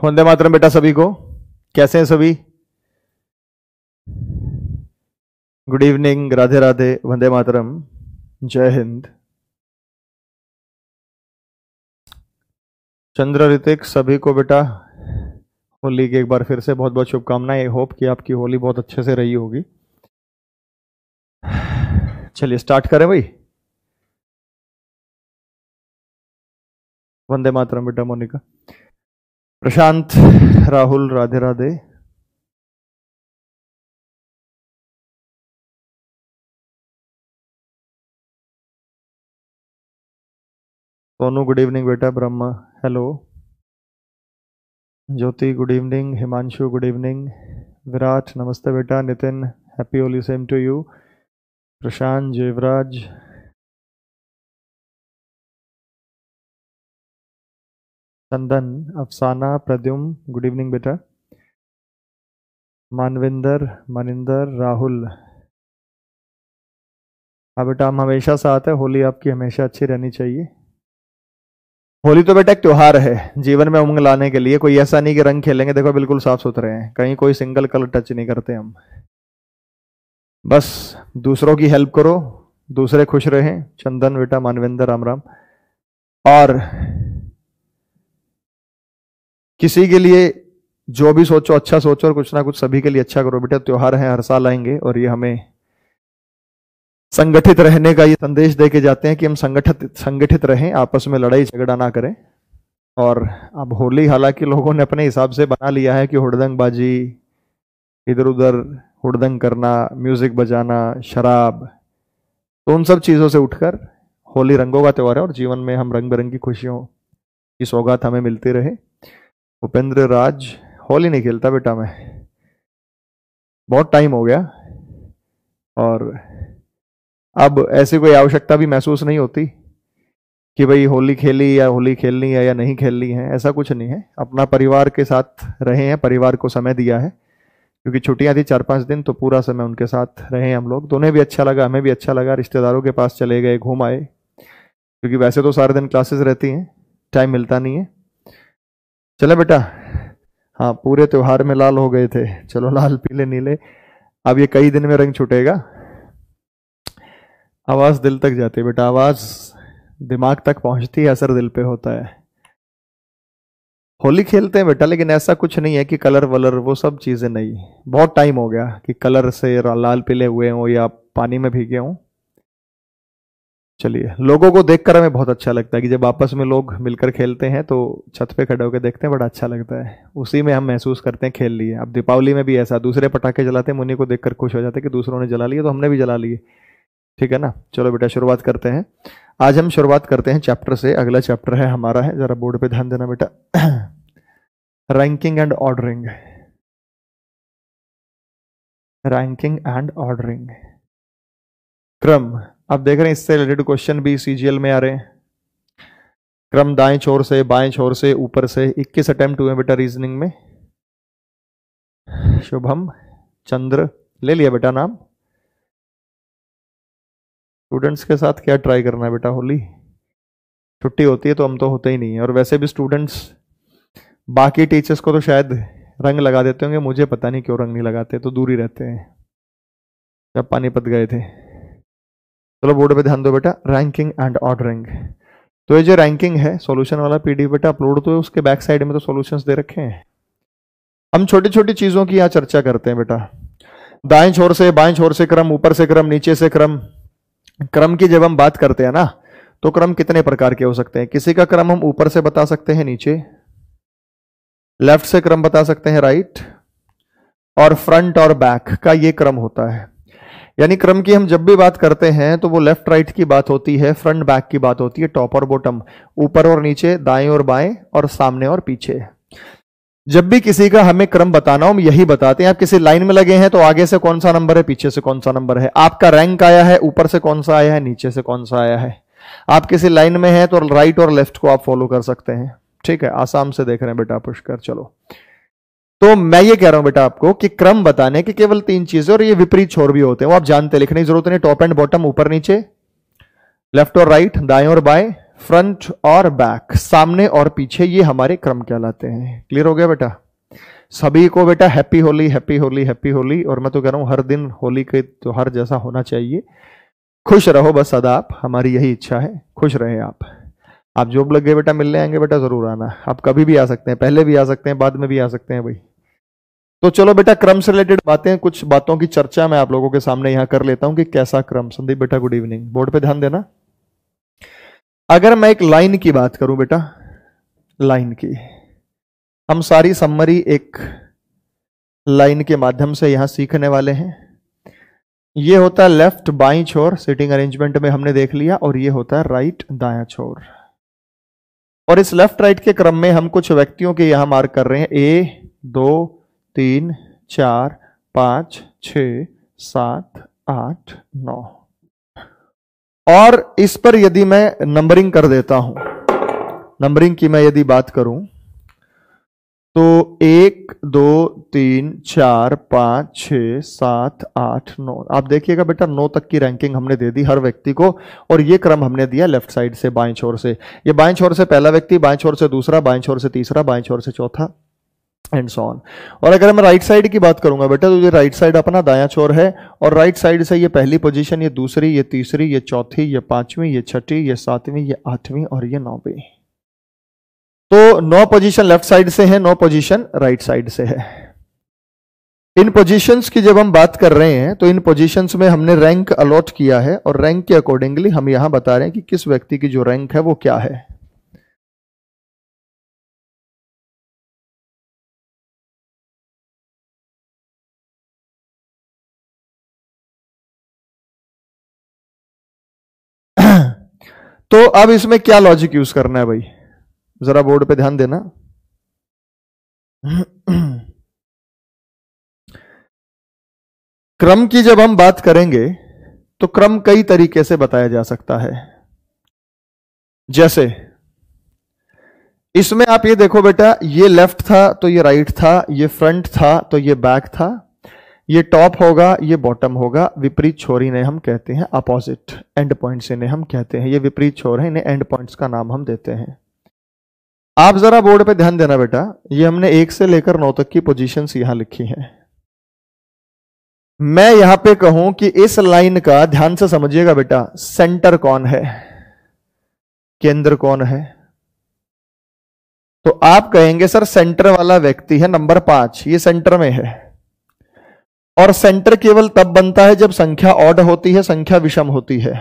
वंदे मातरम बेटा सभी को। कैसे हैं सभी? गुड इवनिंग, राधे राधे, वंदे मातरम, जय हिंद। चंद्र ऋतिक सभी को बेटा होली की एक बार फिर से बहुत बहुत शुभकामनाएं। होप कि आपकी होली बहुत अच्छे से रही होगी। चलिए स्टार्ट करें भाई। वंदे मातरम बेटा मोनिका, प्रशांत, राहुल, राधे राधे। सोनू गुड इवनिंग बेटा, Brahma hello, Jyoti good evening, Himanshu good evening, Virat नमस्ते बेटा, Nitin happy Holi same to you, Prashant, Jayavraj, Chandan, Afsana, Pradyum good evening बेटा, मानविंदर, मनिंदर, राहुल। हाँ बेटा हम हमेशा साथ है, होली आपकी हमेशा अच्छी रहनी चाहिए। होली तो बेटा एक त्योहार है जीवन में उमंग लाने के लिए। कोई ऐसा नहीं कि रंग खेलेंगे, देखो बिल्कुल साफ सुथरे हैं, कहीं कोई सिंगल कलर टच नहीं करते हम। बस दूसरों की हेल्प करो, दूसरे खुश रहें। चंदन बेटा, मानविंदर, राम राम। और किसी के लिए जो भी सोचो अच्छा सोचो, और कुछ ना कुछ सभी के लिए अच्छा करो बेटा। त्योहार है, हर साल आएंगे, और ये हमें संगठित रहने का ये संदेश दे के जाते हैं कि हम संगठित रहें, आपस में लड़ाई झगड़ा ना करें। और अब होली हालांकि लोगों ने अपने हिसाब से बना लिया है कि हुड़दंगबाजी, इधर उधर हुड़दंग करना, म्यूजिक बजाना, शराब, तो उन सब चीज़ों से उठकर होली रंगों का त्यौहार है, और जीवन में हम रंग बिरंगी खुशियों की सौगात हमें मिलती रहे। उपेंद्र राज, होली नहीं खेलता बेटा मैं, बहुत टाइम हो गया, और अब ऐसी कोई आवश्यकता भी महसूस नहीं होती कि भाई होली खेली या होली खेलनी है या नहीं खेलनी है, ऐसा कुछ नहीं है। अपना परिवार के साथ रहे हैं, परिवार को समय दिया है, क्योंकि छुट्टियां थी 4-5 दिन, तो पूरा समय उनके साथ रहे हम लोग। तो उन्हें भी अच्छा लगा, हमें भी अच्छा लगा। रिश्तेदारों के पास चले गए, घूम आए, क्योंकि वैसे तो सारे दिन क्लासेस रहती हैं, टाइम मिलता नहीं है। चले बेटा, हाँ पूरे त्योहार में लाल हो गए थे, चलो लाल पीले नीले, अब ये कई दिन में रंग छूटेगा। आवाज दिल तक जाती है बेटा, आवाज दिमाग तक पहुंचती है, असर दिल पे होता है। होली खेलते हैं बेटा, लेकिन ऐसा कुछ नहीं है कि कलर वलर वो सब चीजें नहीं। बहुत टाइम हो गया कि कलर से लाल पीले हुए हों या पानी में भीगे हों। चलिए, लोगों को देखकर हमें बहुत अच्छा लगता है कि जब आपस में लोग मिलकर खेलते हैं तो छत पे खड़े होकर देखते हैं, बड़ा अच्छा लगता है, उसी में हम महसूस करते हैं खेल लिए। अब दीपावली में भी ऐसा, दूसरे पटाखे जलाते हैं, मुन्नी को देखकर खुश हो जाते हैं कि दूसरों ने जला लिए तो हमने भी जला लिए, ठीक है ना। चलो बेटा शुरुआत करते हैं। आज हम शुरुआत करते हैं चैप्टर से। अगला चैप्टर है हमारा, है, जरा बोर्ड पे ध्यान देना बेटा, ranking and ordering. Ranking and ordering, क्रम। आप देख रहे हैं इससे रिलेटेड क्वेश्चन भी सीजीएल में आ रहे हैं। क्रम दाएं छोर से, बाएं छोर से, ऊपर से। 21 अटेम्प्ट हुए बेटा रीजनिंग में। शुभम, चंद्र, ले लिया बेटा नाम। स्टूडेंट्स के साथ क्या ट्राई करना है बेटा, होली छुट्टी होती है तो हम तो होते ही नहीं है। और वैसे भी स्टूडेंट्स बाकी टीचर्स को तो शायद रंग लगा देते होंगे, मुझे पता नहीं क्यों रंग नहीं लगाते, तो दूर ही रहते हैं। जब पानीपत गए थे। चलो बोर्ड पे ध्यान दो बेटा, रैंकिंग एंड ऑर्डरिंग। तो ये जो रैंकिंग है, सॉल्यूशन वाला पीडीएफ बेटा अपलोड तो है, उसके बैक साइड में तो सॉल्यूशंस दे रखे हैं। हम छोटी छोटी चीजों की यहाँ चर्चा करते हैं बेटा। दाएं छोर से, बाएं छोर से क्रम, ऊपर से क्रम, नीचे से क्रम। क्रम की जब हम बात करते हैं ना, तो क्रम कितने प्रकार के हो सकते हैं। किसी का क्रम हम ऊपर से बता सकते हैं, नीचे, लेफ्ट से क्रम बता सकते हैं, राइट, और फ्रंट और बैक का ये क्रम होता है। यानी क्रम की हम जब भी बात करते हैं तो वो लेफ्ट राइट की बात होती है, फ्रंट बैक की बात होती है, टॉप और बॉटम, ऊपर और नीचे, दाएं और बाएं, और सामने और पीछे। जब भी किसी का हमें क्रम बताना हो, हम यही बताते हैं। आप किसी लाइन में लगे हैं तो आगे से कौन सा नंबर है, पीछे से कौन सा नंबर है, आपका रैंक आया है, ऊपर से कौन सा आया है, नीचे से कौन सा आया है। आप किसी लाइन में हैं तो राइट और लेफ्ट को आप फॉलो कर सकते हैं, ठीक है। आसाम से देख रहे हैं बेटा पुष्कर। चलो, तो मैं ये कह रहा हूं बेटा आपको कि क्रम बताने की केवल 3 चीजें, और ये विपरीत छोर भी होते हैं, वो आप जानते, लिखने की जरूरत नहीं। टॉप एंड बॉटम, ऊपर नीचे, लेफ्ट और राइट, दाएं और बाएं, फ्रंट और बैक, सामने और पीछे, ये हमारे क्रम कहलाते हैं। क्लियर हो गया बेटा? सभी को बेटा happy Holi, happy Holi, happy Holi. और मैं तो कह रहा हूं हर दिन होली के त्योहार जैसा होना चाहिए। खुश रहो बस सदा आप, हमारी यही इच्छा है, खुश रहे आप जॉब लग गए बेटा, मिलने आएंगे बेटा, जरूर आना। आप कभी भी आ सकते हैं, पहले भी आ सकते हैं, बाद में भी आ सकते हैं भाई। तो चलो बेटा, क्रम से रिलेटेड बातें, कुछ बातों की चर्चा मैं आप लोगों के सामने यहां कर लेता हूं कि कैसा क्रम। संदीप बेटा गुड इवनिंग, बोर्ड पे ध्यान देना। अगर मैं एक लाइन की बात करूं बेटा, लाइन की, हम सारी समरी एक लाइन के माध्यम से यहां सीखने वाले हैं। ये होता है लेफ्ट बाईं छोर, सिटिंग अरेंजमेंट में हमने देख लिया, और ये होता है राइट दायां छोर। और इस लेफ्ट राइट के क्रम में हम कुछ व्यक्तियों के यहां मार्क कर रहे हैं, 1 2 3 4 5 6 7 8 9। और इस पर यदि मैं नंबरिंग कर देता हूं, नंबरिंग की मैं यदि बात करूं तो 1 2 3 4 5 6 7 8 9। आप देखिएगा बेटा 9 तक की रैंकिंग हमने दे दी हर व्यक्ति को, और ये क्रम हमने दिया लेफ्ट साइड से, बाएं छोर से। ये बाएं छोर से पहला व्यक्ति, बाएं छोर से दूसरा, बाएं छोर से तीसरा, बाएं छोर से चौथा, एंड सो ऑन। और अगर मैं राइट साइड की बात करूंगा बेटा, तो ये राइट साइड अपना दायां छोर है, और राइट साइड से ये पहली पोजीशन, ये दूसरी, ये तीसरी, ये चौथी, ये पांचवी, ये छठी, ये सातवीं, ये आठवीं और ये नौवीं। तो 9 पोजीशन लेफ्ट साइड से है, 9 पोजीशन राइट साइड से है। इन पोजीशंस की जब हम बात कर रहे हैं तो इन पोजीशंस में हमने रैंक अलॉट किया है, और रैंक के अकॉर्डिंगली हम यहां बता रहे हैं कि किस व्यक्ति की जो रैंक है वो क्या है। तो अब इसमें क्या लॉजिक यूज करना है भाई, जरा बोर्ड पे ध्यान देना। क्रम की जब हम बात करेंगे तो क्रम कई तरीके से बताया जा सकता है। जैसे इसमें आप ये देखो बेटा, ये लेफ्ट था तो ये राइट था, ये फ्रंट था तो ये बैक था, ये टॉप होगा, ये बॉटम होगा। विपरीत छोर इन्हें हम कहते हैं अपोजिट, एंड पॉइंट्स इन्हें हम कहते हैं। ये विपरीत छोर है, इन्हें एंड पॉइंट्स का नाम हम देते हैं। आप जरा बोर्ड पे ध्यान देना बेटा, ये हमने 1 से लेकर 9 तक की पोजीशंस यहां लिखी हैं। मैं यहां पे कहूं कि इस लाइन का ध्यान से समझिएगा बेटा, सेंटर कौन है, केंद्र कौन है? तो आप कहेंगे सर सेंटर वाला व्यक्ति है नंबर 5, ये सेंटर में है। और सेंटर केवल तब बनता है जब संख्या ऑड होती है, संख्या विषम होती है।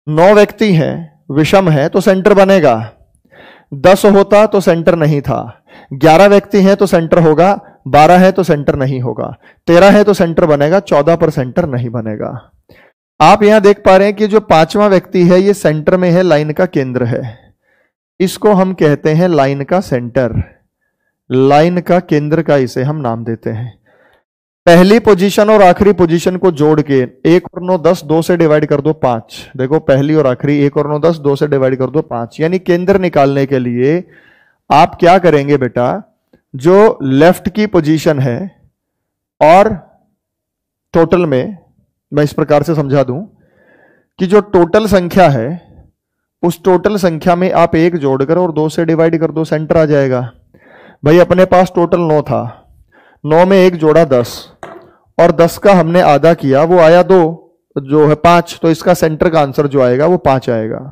9 व्यक्ति हैं, विषम है तो सेंटर बनेगा। 10 होता तो सेंटर नहीं था। 11 व्यक्ति हैं तो सेंटर होगा, 12 है तो सेंटर नहीं होगा, 13 है तो सेंटर बनेगा, 14 पर सेंटर नहीं बनेगा। आप यहां देख पा रहे हैं कि जो 5वां व्यक्ति है ये सेंटर में है, लाइन का केंद्र है। इसको हम कहते हैं लाइन का सेंटर, लाइन का केंद्र का इसे हम नाम देते हैं। पहली पोजीशन और आखिरी पोजीशन को जोड़ के 1 और 9 10, 2 से डिवाइड कर दो 5। देखो पहली और आखिरी 1 और 9 10, 2 से डिवाइड कर दो 5। यानी केंद्र निकालने के लिए आप क्या करेंगे बेटा, जो लेफ्ट की पोजीशन है और टोटल में, मैं इस प्रकार से समझा दूं कि जो टोटल संख्या है उस टोटल संख्या में आप 1 जोड़कर और 2 से डिवाइड कर दो, सेंटर आ जाएगा। भाई अपने पास टोटल 9 था, 9 में 1 जोड़ा 10, और 10 का हमने आधा किया, वो आया 2, जो है 5। तो इसका सेंटर का आंसर जो आएगा वो 5 आएगा।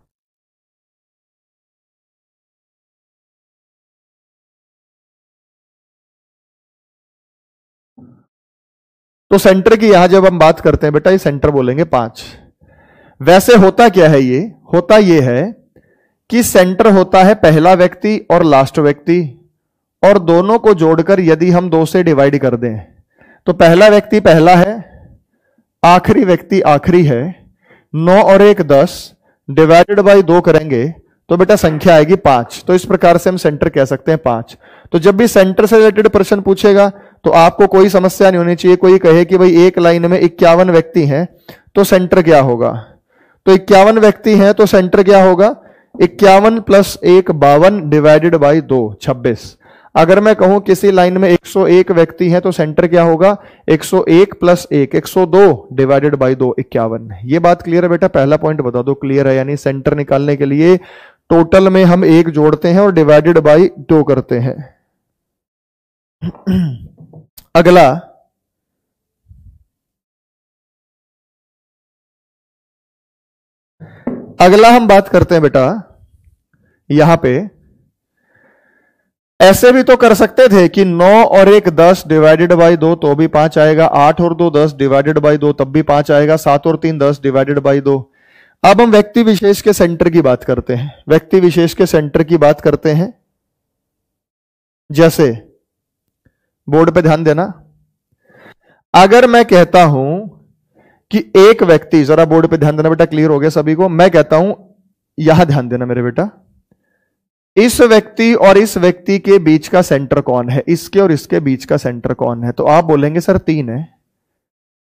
तो सेंटर की यहां जब हम बात करते हैं बेटा, ये सेंटर बोलेंगे 5। वैसे होता क्या है, ये होता ये है कि सेंटर होता है पहला व्यक्ति और लास्ट व्यक्ति, और दोनों को जोड़कर यदि हम 2 से डिवाइड कर दें तो पहला व्यक्ति पहला है, आखिरी व्यक्ति आखिरी है। 9 और 1 10, डिवाइडेड बाय 2 करेंगे तो बेटा संख्या आएगी 5। तो इस प्रकार से हम सेंटर कह सकते हैं 5। तो जब भी सेंटर से रिलेटेड प्रश्न पूछेगा तो आपको कोई समस्या नहीं होनी चाहिए। कोई कहे कि भाई एक लाइन में 51 व्यक्ति हैं तो सेंटर क्या होगा, तो 51 व्यक्ति हैं तो सेंटर क्या होगा, 51 + 1 52, डिवाइडेड बाई 2 26। अगर मैं कहूं किसी लाइन में 101 व्यक्ति हैं तो सेंटर क्या होगा? 101 प्लस 1, 102 डिवाइडेड बाई 2, 51। ये बात क्लियर है बेटा? पहला पॉइंट बता दो क्लियर है, यानी सेंटर निकालने के लिए टोटल में हम 1 जोड़ते हैं और डिवाइडेड बाई 2 करते हैं। अगला, हम बात करते हैं बेटा यहां पे, ऐसे भी तो कर सकते थे कि 9 और 1 10 डिवाइडेड बाई 2 तो भी 5 आएगा, 8 और 2 10 डिवाइडेड बाई 2 तब भी 5 आएगा, 7 और 3 10 डिवाइडेड बाई 2। अब हम व्यक्ति विशेष के सेंटर की बात करते हैं, व्यक्ति विशेष के सेंटर की बात करते हैं। जैसे बोर्ड पे ध्यान देना, अगर मैं कहता हूं कि एक व्यक्ति, जरा बोर्ड पे ध्यान देना बेटा, क्लियर हो गया सभी को? मैं कहता हूं, यहां ध्यान देना मेरे बेटा, इस व्यक्ति और इस व्यक्ति के बीच का सेंटर कौन है? इसके और इसके बीच का सेंटर कौन है? तो आप बोलेंगे सर 3 है।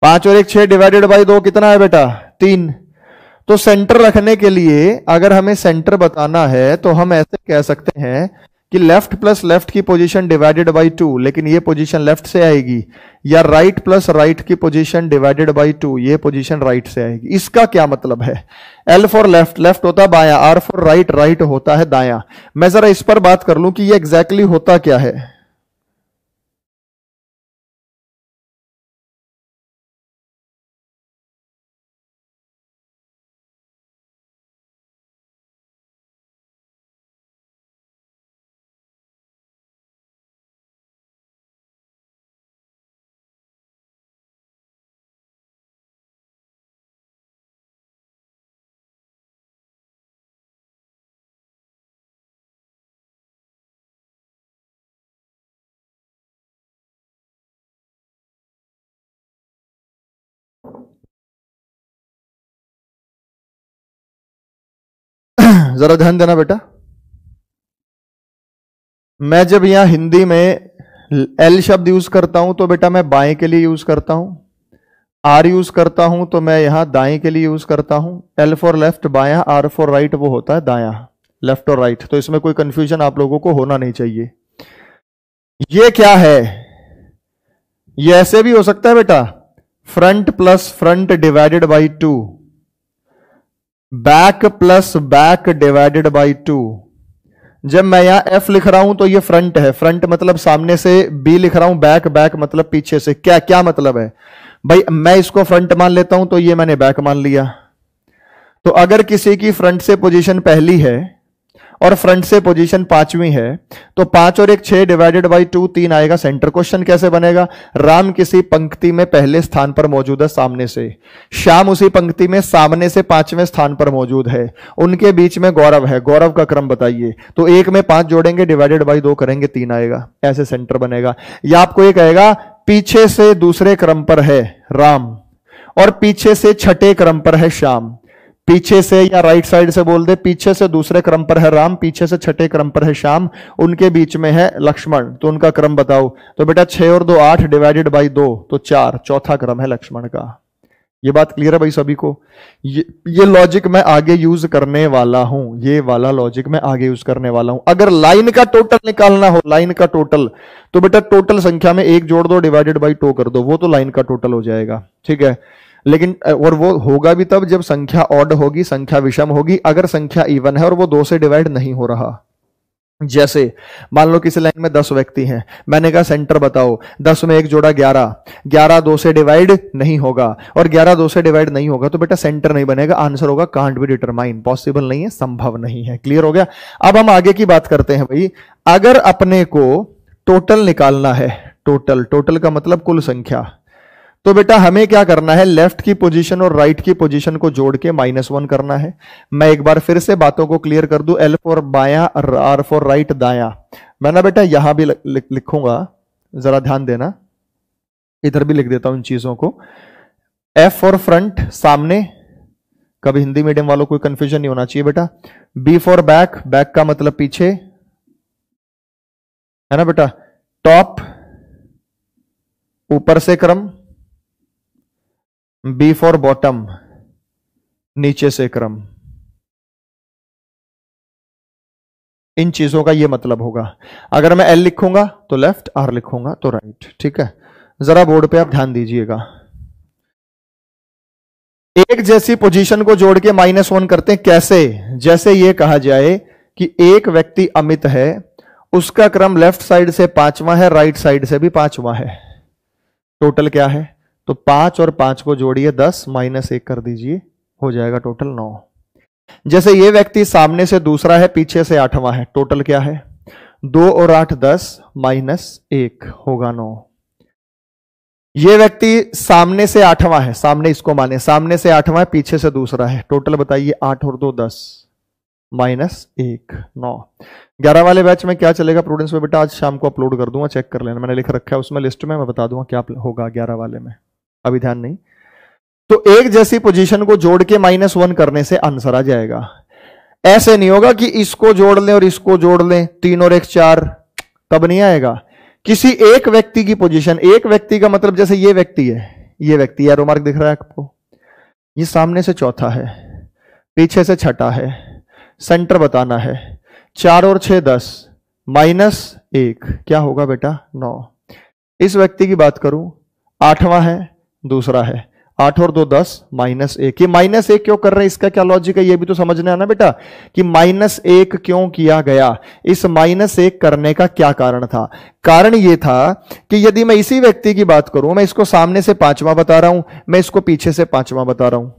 5 और 1 6 डिवाइडेड बाई 2 कितना है बेटा? 3। तो सेंटर रखने के लिए अगर हमें सेंटर बताना है तो हम ऐसे कह सकते हैं कि लेफ्ट प्लस लेफ्ट की पोजीशन डिवाइडेड बाई 2, लेकिन ये पोजीशन लेफ्ट से आएगी, या राइट प्लस राइट की पोजीशन डिवाइडेड बाई 2, ये पोजीशन राइट से आएगी। इसका क्या मतलब है? L फॉर लेफ्ट, लेफ्ट होता है बायां, R फॉर राइट, राइट होता है दायां। मैं जरा इस पर बात कर लूं कि ये एग्जैक्टली होता क्या है। जरा ध्यान देना बेटा, मैं जब यहां हिंदी में L शब्द यूज करता हूं तो बेटा मैं बाएं के लिए यूज करता हूं, R यूज करता हूं तो मैं यहां दाएं के लिए यूज करता हूं। L फॉर लेफ्ट बायां, R फॉर राइट वो होता है दायां, लेफ्ट और राइट। तो इसमें कोई कंफ्यूजन आप लोगों को होना नहीं चाहिए। ये क्या है? ये ऐसे भी हो सकता है बेटा, front plus front divided by 2, back plus back divided by 2। जब मैं यहां F लिख रहा हूं तो ये फ्रंट है, फ्रंट मतलब सामने से, B लिख रहा हूं बैक, बैक मतलब पीछे से। क्या क्या मतलब है भाई? मैं इसको फ्रंट मान लेता हूं तो ये मैंने बैक मान लिया। तो अगर किसी की फ्रंट से पोजीशन पहली है और फ्रंट से पोजीशन 5वीं है तो 5 और 1 6 डिवाइडेड बाई 2 3 आएगा। सेंटर क्वेश्चन कैसे बनेगा? राम किसी पंक्ति में पहले स्थान पर मौजूद है सामने से, श्याम उसी पंक्ति में सामने से 5वें स्थान पर मौजूद है, उनके बीच में गौरव है, गौरव का क्रम बताइए। तो 1 में 5 जोड़ेंगे, डिवाइडेड बाई 2 करेंगे, 3 आएगा। ऐसे सेंटर बनेगा। या आपको ये कहेगा पीछे से दूसरे क्रम पर है राम और पीछे से छठे क्रम पर है श्याम, पीछे से या राइट साइड से बोल दे, पीछे से दूसरे क्रम पर है राम, पीछे से छठे क्रम पर है श्याम, उनके बीच में है लक्ष्मण, तो उनका क्रम बताओ। तो बेटा 6 और 2 8 डिवाइडेड बाई 2 तो 4, चौथा क्रम है लक्ष्मण का। ये बात क्लियर है भाई सभी को? ये लॉजिक मैं आगे यूज करने वाला हूं, ये वाला लॉजिक मैं आगे यूज करने वाला हूं। अगर लाइन का टोटल निकालना हो, लाइन का टोटल, तो बेटा टोटल संख्या में 1 जोड़ दो, डिवाइडेड बाई 2 कर दो, वो तो लाइन का टोटल हो जाएगा। ठीक है, लेकिन और वो होगा भी तब जब संख्या ऑड होगी, संख्या विषम होगी। अगर संख्या इवन है और वो 2 से डिवाइड नहीं हो रहा, जैसे मान लो किसी लाइन में 10 व्यक्ति हैं, मैंने कहा सेंटर बताओ, 10 में 1 जोड़ा 11, 11 2 से डिवाइड नहीं होगा, और 11 2 से डिवाइड नहीं होगा तो बेटा सेंटर नहीं बनेगा। आंसर होगा कांट बी डिटरमाइन, पॉसिबल नहीं है, संभव नहीं है। क्लियर हो गया? अब हम आगे की बात करते हैं भाई। अगर अपने को टोटल निकालना है, टोटल, टोटल का मतलब कुल संख्या, तो बेटा हमें क्या करना है? लेफ्ट की पोजीशन और राइट की पोजीशन को जोड़ के -1 करना है। मैं एक बार फिर से बातों को क्लियर कर दूं, L फॉर बायां, R फॉर राइट दायां। मैं ना बेटा यहां भी लिखूंगा, जरा ध्यान देना, इधर भी लिख देता हूं इन चीजों को। F फॉर फ्रंट सामने, कभी हिंदी मीडियम वालों को कोई कंफ्यूजन नहीं होना चाहिए बेटा। B फॉर बैक, बैक का मतलब पीछे है ना बेटा। टॉप ऊपर से क्रम, B फॉर बॉटम नीचे से क्रम। इन चीजों का ये मतलब होगा। अगर मैं एल लिखूंगा तो लेफ्ट, आर लिखूंगा तो राइट। ठीक है, जरा बोर्ड पे आप ध्यान दीजिएगा। एक जैसी पोजीशन को जोड़ के -1 करते हैं कैसे? जैसे ये कहा जाए कि एक व्यक्ति अमित है, उसका क्रम लेफ्ट साइड से 5वां है, राइट साइड से भी 5वां है। टोटल क्या है? तो 5 और 5 को जोड़िए 10, -1 कर दीजिए, हो जाएगा टोटल 9। जैसे ये व्यक्ति सामने से दूसरा है, पीछे से 8वां है, टोटल क्या है? 2 और 8 10, -1 होगा 9। ये व्यक्ति सामने से 8वां है, सामने इसको माने, सामने से 8वां है, पीछे से दूसरा है, टोटल बताइए 8 और 2 10, -1 9। 11 वाले बैच में क्या चलेगा प्रूडेंस में बेटा? आज शाम को अपलोड कर दूंगा, चेक कर लेना, मैंने लिख रखा है उसमें लिस्ट में, मैं बता दूंगा क्या होगा 11 वाले में, अभी ध्यान नहीं। तो एक जैसी पोजीशन को जोड़ के -1 करने से आंसर आ जाएगा। ऐसे नहीं होगा कि इसको जोड़ लें और इसको जोड़ लें, 3 और 1 4, तब नहीं आएगा। किसी एक व्यक्ति की पोजीशन, एक व्यक्ति का मतलब जैसे ये व्यक्ति है, ये व्यक्ति एरो मार्क दिख रहा है आपको, ये सामने से चौथा है, पीछे से छठा है, सेंटर बताना है, 4 और 6 10, -1 क्या होगा बेटा? 9। इस व्यक्ति की बात करूं, 8वां है, दूसरा है, 8 और 2 10, -1। ये -1 क्यों कर रहे हैं, इसका क्या लॉजिक है, ये भी तो समझना है ना बेटा, कि -1 क्यों किया गया, इस -1 करने का क्या कारण था? कारण ये था कि यदि मैं इसी व्यक्ति की बात करूं, मैं इसको सामने से 5वां बता रहा हूं, मैं इसको पीछे से 5वां बता रहा हूं,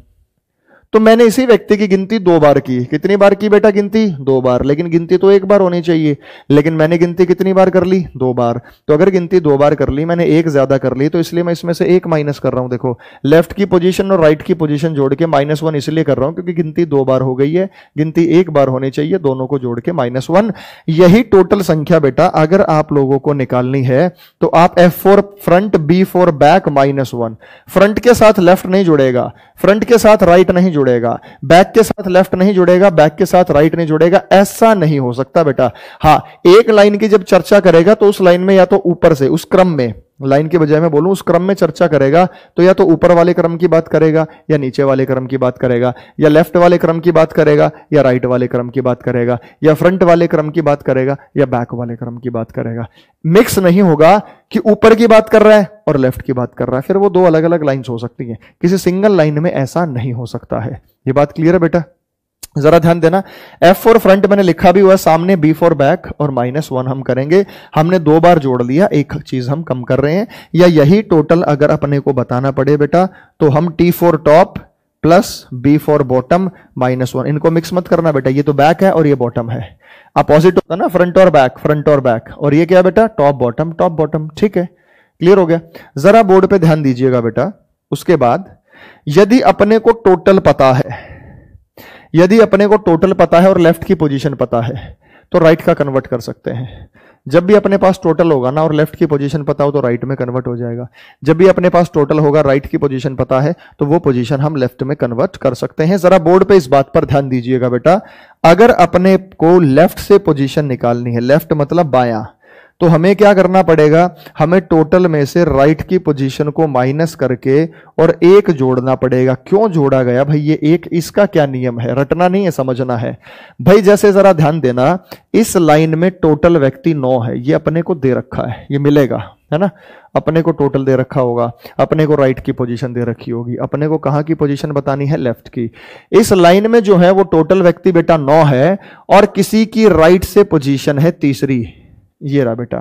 तो मैंने इसी व्यक्ति की गिनती 2 बार की। कितनी बार की बेटा गिनती? 2 बार। लेकिन गिनती तो 1 बार होनी चाहिए, लेकिन मैंने गिनती कितनी बार कर ली? 2 बार। तो अगर गिनती 2 बार कर ली, मैंने 1 ज्यादा कर ली, तो इसलिए मैं इसमें से 1 माइनस कर रहा हूं। देखो, लेफ्ट की पोजीशन और राइट की पोजीशन जोड़ के -1 इसलिए कर रहा हूं क्योंकि गिनती 2 बार हो गई है, गिनती 1 बार होनी चाहिए, दोनों को जोड़ के -1। यही टोटल संख्या बेटा अगर आप लोगों को निकालनी है तो आप F4 front, B4 back, -1। Front के साथ लेफ्ट नहीं जुड़ेगा, फ्रंट के साथ राइट नहीं जुड़ेगा, बैक के साथ लेफ्ट नहीं जुड़ेगा, बैक के साथ राइट नहीं जुड़ेगा, ऐसा नहीं हो सकता बेटा। हां, एक लाइन की जब चर्चा करेगा तो उस लाइन में या तो ऊपर से, उस क्रम में, लाइन के बजाय मैं बोलूं उस क्रम में चर्चा करेगा, तो या तो ऊपर वाले क्रम की बात करेगा या नीचे वाले क्रम की बात करेगा, या लेफ्ट वाले क्रम की बात करेगा या राइट वाले क्रम की बात करेगा, या फ्रंट वाले क्रम की बात करेगा या बैक वाले क्रम की बात करेगा। मिक्स नहीं होगा कि ऊपर की बात कर रहा है और लेफ्ट की बात कर रहा है, फिर वो 2 अलग अलग लाइंस हो सकती हैं। किसी सिंगल लाइन में ऐसा नहीं हो सकता है। ये बात क्लियर है बेटा? जरा ध्यान देना। F4 फ्रंट मैंने लिखा भी हुआ है सामने, B4 बैक और -1 हम करेंगे। हमने 2 बार जोड़ लिया, एक चीज हम कम कर रहे हैं, या यही टोटल अगर अपने को बताना पड़े बेटा तो हम T4 top plus B4 bottom -1, इनको मिक्स मत करना बेटा, ये तो बैक है और ये बॉटम है, अपोजिट होता ना, फ्रंट और बैक, फ्रंट और बैक, और ये क्या बेटा? Top bottom, top bottom. ठीक है, क्लियर हो गया? जरा बोर्ड पे ध्यान दीजिएगा बेटा। उसके बाद यदि अपने को टोटल पता है, यदि अपने को टोटल पता है और लेफ्ट की पोजीशन पता है तो राइट का कन्वर्ट कर सकते हैं। जब भी अपने पास टोटल होगा ना और लेफ्ट की पोजीशन पता हो तो राइट में कन्वर्ट हो जाएगा। जब भी अपने पास टोटल होगा, राइट की पोजीशन पता है, तो वो पोजीशन हम लेफ्ट में कन्वर्ट कर सकते हैं। जरा बोर्ड पे इस बात पर ध्यान दीजिएगा बेटा। अगर अपने को लेफ्ट से पोजीशन निकालनी है, लेफ्ट मतलब बायां, तो हमें क्या करना पड़ेगा? हमें टोटल में से राइट की पोजीशन को माइनस करके और 1 जोड़ना पड़ेगा। क्यों जोड़ा गया भाई ये 1? इसका क्या नियम है? रटना नहीं है, समझना है भाई। जैसे जरा ध्यान देना, इस लाइन में टोटल व्यक्ति 9 है, ये अपने को दे रखा है, ये मिलेगा, है ना? अपने को टोटल दे रखा होगा, अपने को राइट की पोजीशन दे रखी होगी, अपने को कहां की पोजीशन बतानी है? लेफ्ट की। इस लाइन में जो है वो टोटल व्यक्ति बेटा 9 है और किसी की राइट से पोजीशन है तीसरी। ये रहा बेटा,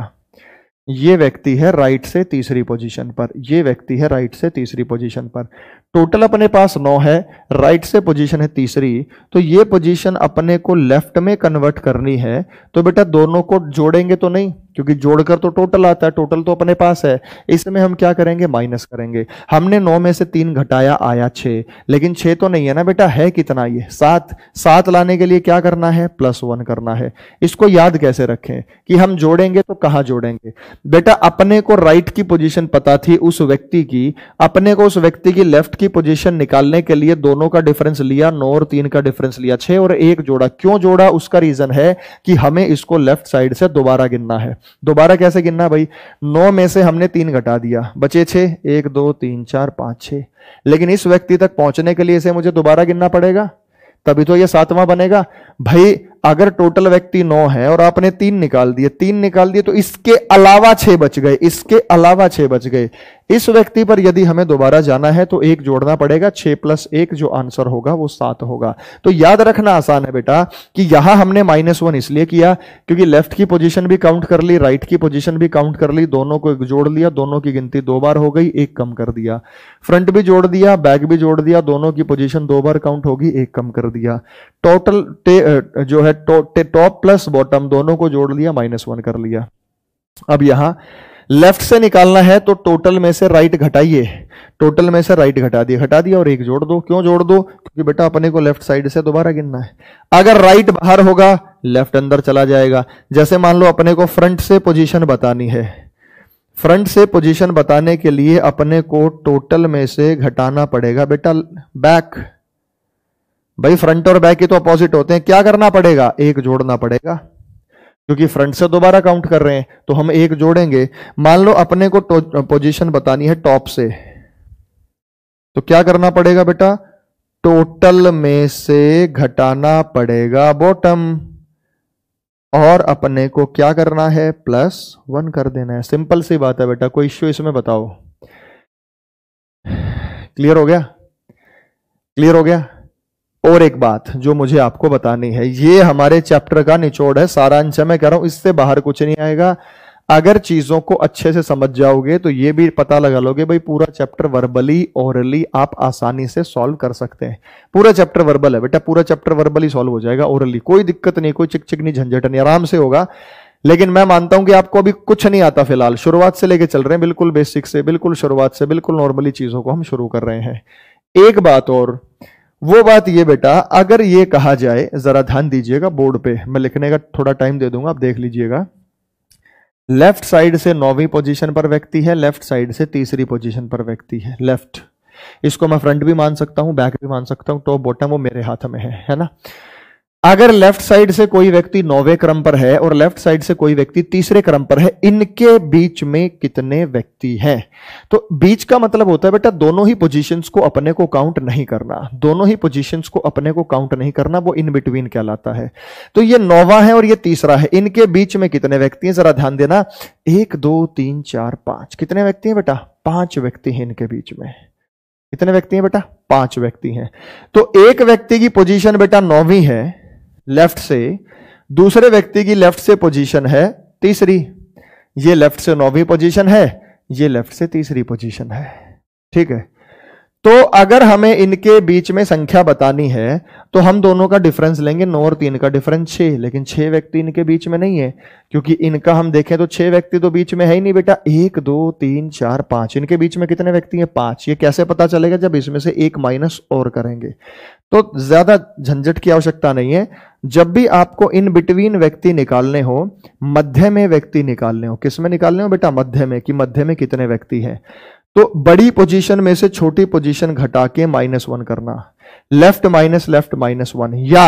ये व्यक्ति है राइट से तीसरी पोजीशन पर, ये व्यक्ति है राइट से तीसरी पोजीशन पर। टोटल अपने पास 9 है, राइट से पोजीशन है तीसरी, तो ये पोजीशन अपने को लेफ्ट में कन्वर्ट करनी है। तो बेटा दोनों को जोड़ेंगे तो नहीं, क्योंकि जोड़कर तो टोटल आता है, टोटल तो अपने पास है, इसमें हम क्या करेंगे? माइनस करेंगे। हमने 9 में से 3 घटाया, आया 6, लेकिन 6 तो नहीं है ना बेटा, है कितना? ये 7। 7 लाने के लिए क्या करना है? +1 करना है। इसको याद कैसे रखें कि हम जोड़ेंगे तो कहां जोड़ेंगे बेटा? अपने को राइट की पोजीशन पता थी उस व्यक्ति की, अपने को उस व्यक्ति की लेफ्ट की पोजीशन निकालने के लिए दोनों का डिफरेंस लिया, 9 और 3 का डिफरेंस लिया, 6 और 1 जोड़ा। क्यों जोड़ा? उसका रीजन है कि हमें इसको लेफ्ट साइड से दोबारा गिनना है। दोबारा कैसे गिनना भाई? 9 में से हमने 3 घटा दिया, बचे 6, 1 2 3 4 5 6, लेकिन इस व्यक्ति तक पहुंचने के लिए इसे मुझे दोबारा गिनना पड़ेगा, तभी तो ये 7वां बनेगा भाई। अगर टोटल व्यक्ति 9 है और आपने 3 निकाल दिए तो इसके अलावा 6 बच गए, इसके अलावा 6 बच गए। इस व्यक्ति पर यदि हमें दोबारा जाना है तो 1 जोड़ना पड़ेगा, 6 + 1 जो आंसर होगा वो 7 होगा। तो याद रखना आसान है बेटा कि यहां हमने -1 इसलिए किया क्योंकि लेफ्ट की पोजीशन भी काउंट कर ली, राइट की पोजीशन भी काउंट कर ली, दोनों को जोड़ लिया, दोनों की गिनती 2 बार हो गई, 1 कम कर दिया। फ्रंट भी जोड़ दिया, बैक भी जोड़ दिया, दोनों की पोजीशन 2 बार काउंट होगी, 1 कम कर दिया। टोटल जो है टॉप प्लस बॉटम दोनों को जोड़ लिया, -1 कर लिया। अब यहां लेफ्ट से निकालना है तो टोटल में से राइट घटाइए, टोटल में से राइट घटा दिया और 1 जोड़ दो। क्यों जोड़ दो? क्योंकि बेटा अपने को लेफ्ट साइड से दोबारा गिनना है। अगर राइट बाहर होगा लेफ्ट अंदर चला जाएगा। जैसे मान लो अपने को फ्रंट से पोजीशन बतानी है, फ्रंट से पोजीशन बताने के लिए अपने को टोटल में से घटाना पड़ेगा बेटा बैक। भाई फ्रंट और बैक के तो अपोजिट होते हैं, क्या करना पड़ेगा? 1 जोड़ना पड़ेगा क्योंकि फ्रंट से दोबारा काउंट कर रहे हैं तो हम 1 जोड़ेंगे। मान लो अपने को पोजीशन बतानी है टॉप से, तो क्या करना पड़ेगा बेटा? टोटल में से घटाना पड़ेगा बॉटम और अपने को क्या करना है? +1 कर देना है। सिंपल सी बात है बेटा, कोई इश्यू इसमें बताओ? क्लियर हो गया? क्लियर हो गया? और एक बात जो मुझे आपको बतानी है, ये हमारे चैप्टर का निचोड़ है, सारांश है, मैं कह रहा हूं इससे बाहर कुछ नहीं आएगा। अगर चीजों को अच्छे से समझ जाओगे तो ये भी पता लगा लोगे भाई पूरा चैप्टर वर्बली ओरली आप आसानी से सॉल्व कर सकते हैं। पूरा चैप्टर वर्बल है बेटा, पूरा चैप्टर वर्बली सॉल्व हो जाएगा, ओरली कोई दिक्कत नहीं, कोई चिक नहीं, झंझट नहीं, आराम से होगा। लेकिन मैं मानता हूं कि आपको अभी कुछ नहीं आता फिलहाल, शुरुआत से लेके चल रहे हैं, बिल्कुल बेसिक से, बिल्कुल शुरुआत से, बिल्कुल नॉर्मली चीजों को हम शुरू कर रहे हैं। एक बात और, वो बात ये बेटा, अगर ये कहा जाए, जरा ध्यान दीजिएगा, बोर्ड पे मैं लिखने का थोड़ा टाइम दे दूंगा, आप देख लीजिएगा। लेफ्ट साइड से 9वीं पोजीशन पर व्यक्ति है, लेफ्ट साइड से 3री पोजीशन पर व्यक्ति है। लेफ्ट, इसको मैं फ्रंट भी मान सकता हूं, बैक भी मान सकता हूं, टॉप बॉटम वो मेरे हाथ में है ना। अगर लेफ्ट साइड से कोई व्यक्ति 9वें क्रम पर है और लेफ्ट साइड से कोई व्यक्ति 3रे क्रम पर है, इनके बीच में कितने व्यक्ति हैं? तो बीच का मतलब होता है बेटा दोनों ही पोजीशंस को अपने को काउंट नहीं करना, दोनों ही पोजीशंस को अपने को काउंट नहीं करना, वो इन बिटवीन कहलाता है। तो ये 9वां है और ये 3रा है, इनके बीच में कितने व्यक्ति हैं? जरा ध्यान देना, 1 2 3 4 5, कितने व्यक्ति हैं बेटा? 5 व्यक्ति हैं इनके बीच में। कितने व्यक्ति हैं बेटा? 5 व्यक्ति हैं। तो एक व्यक्ति की पोजीशन बेटा 9वीं है लेफ्ट से, दूसरे व्यक्ति की लेफ्ट से पोजीशन है 3री, ये लेफ्ट से 9वीं पोजीशन है, ये लेफ्ट से 3री पोजीशन है, ठीक है। तो अगर हमें इनके बीच में संख्या बतानी है तो हम दोनों का डिफरेंस लेंगे, 9 और 3 का डिफरेंस 6, लेकिन 6 व्यक्ति इनके बीच में नहीं है, क्योंकि इनका हम देखें तो 6 व्यक्ति तो बीच में है ही नहीं बेटा। 1 2 3 4 5, इनके बीच में कितने व्यक्ति हैं? 5। ये कैसे पता चलेगा? जब इसमें से 1 माइनस और करेंगे। तो ज्यादा झंझट की आवश्यकता नहीं है। जब भी आपको इन बिटवीन व्यक्ति निकालने हो, मध्य में व्यक्ति निकालने हो, किस में निकालने हो बेटा? मध्य में, कि मध्य में कितने व्यक्ति हैं। तो बड़ी पोजीशन में से छोटी पोजीशन घटा के -1 करना, लेफ्ट माइनस लेफ्ट -1, या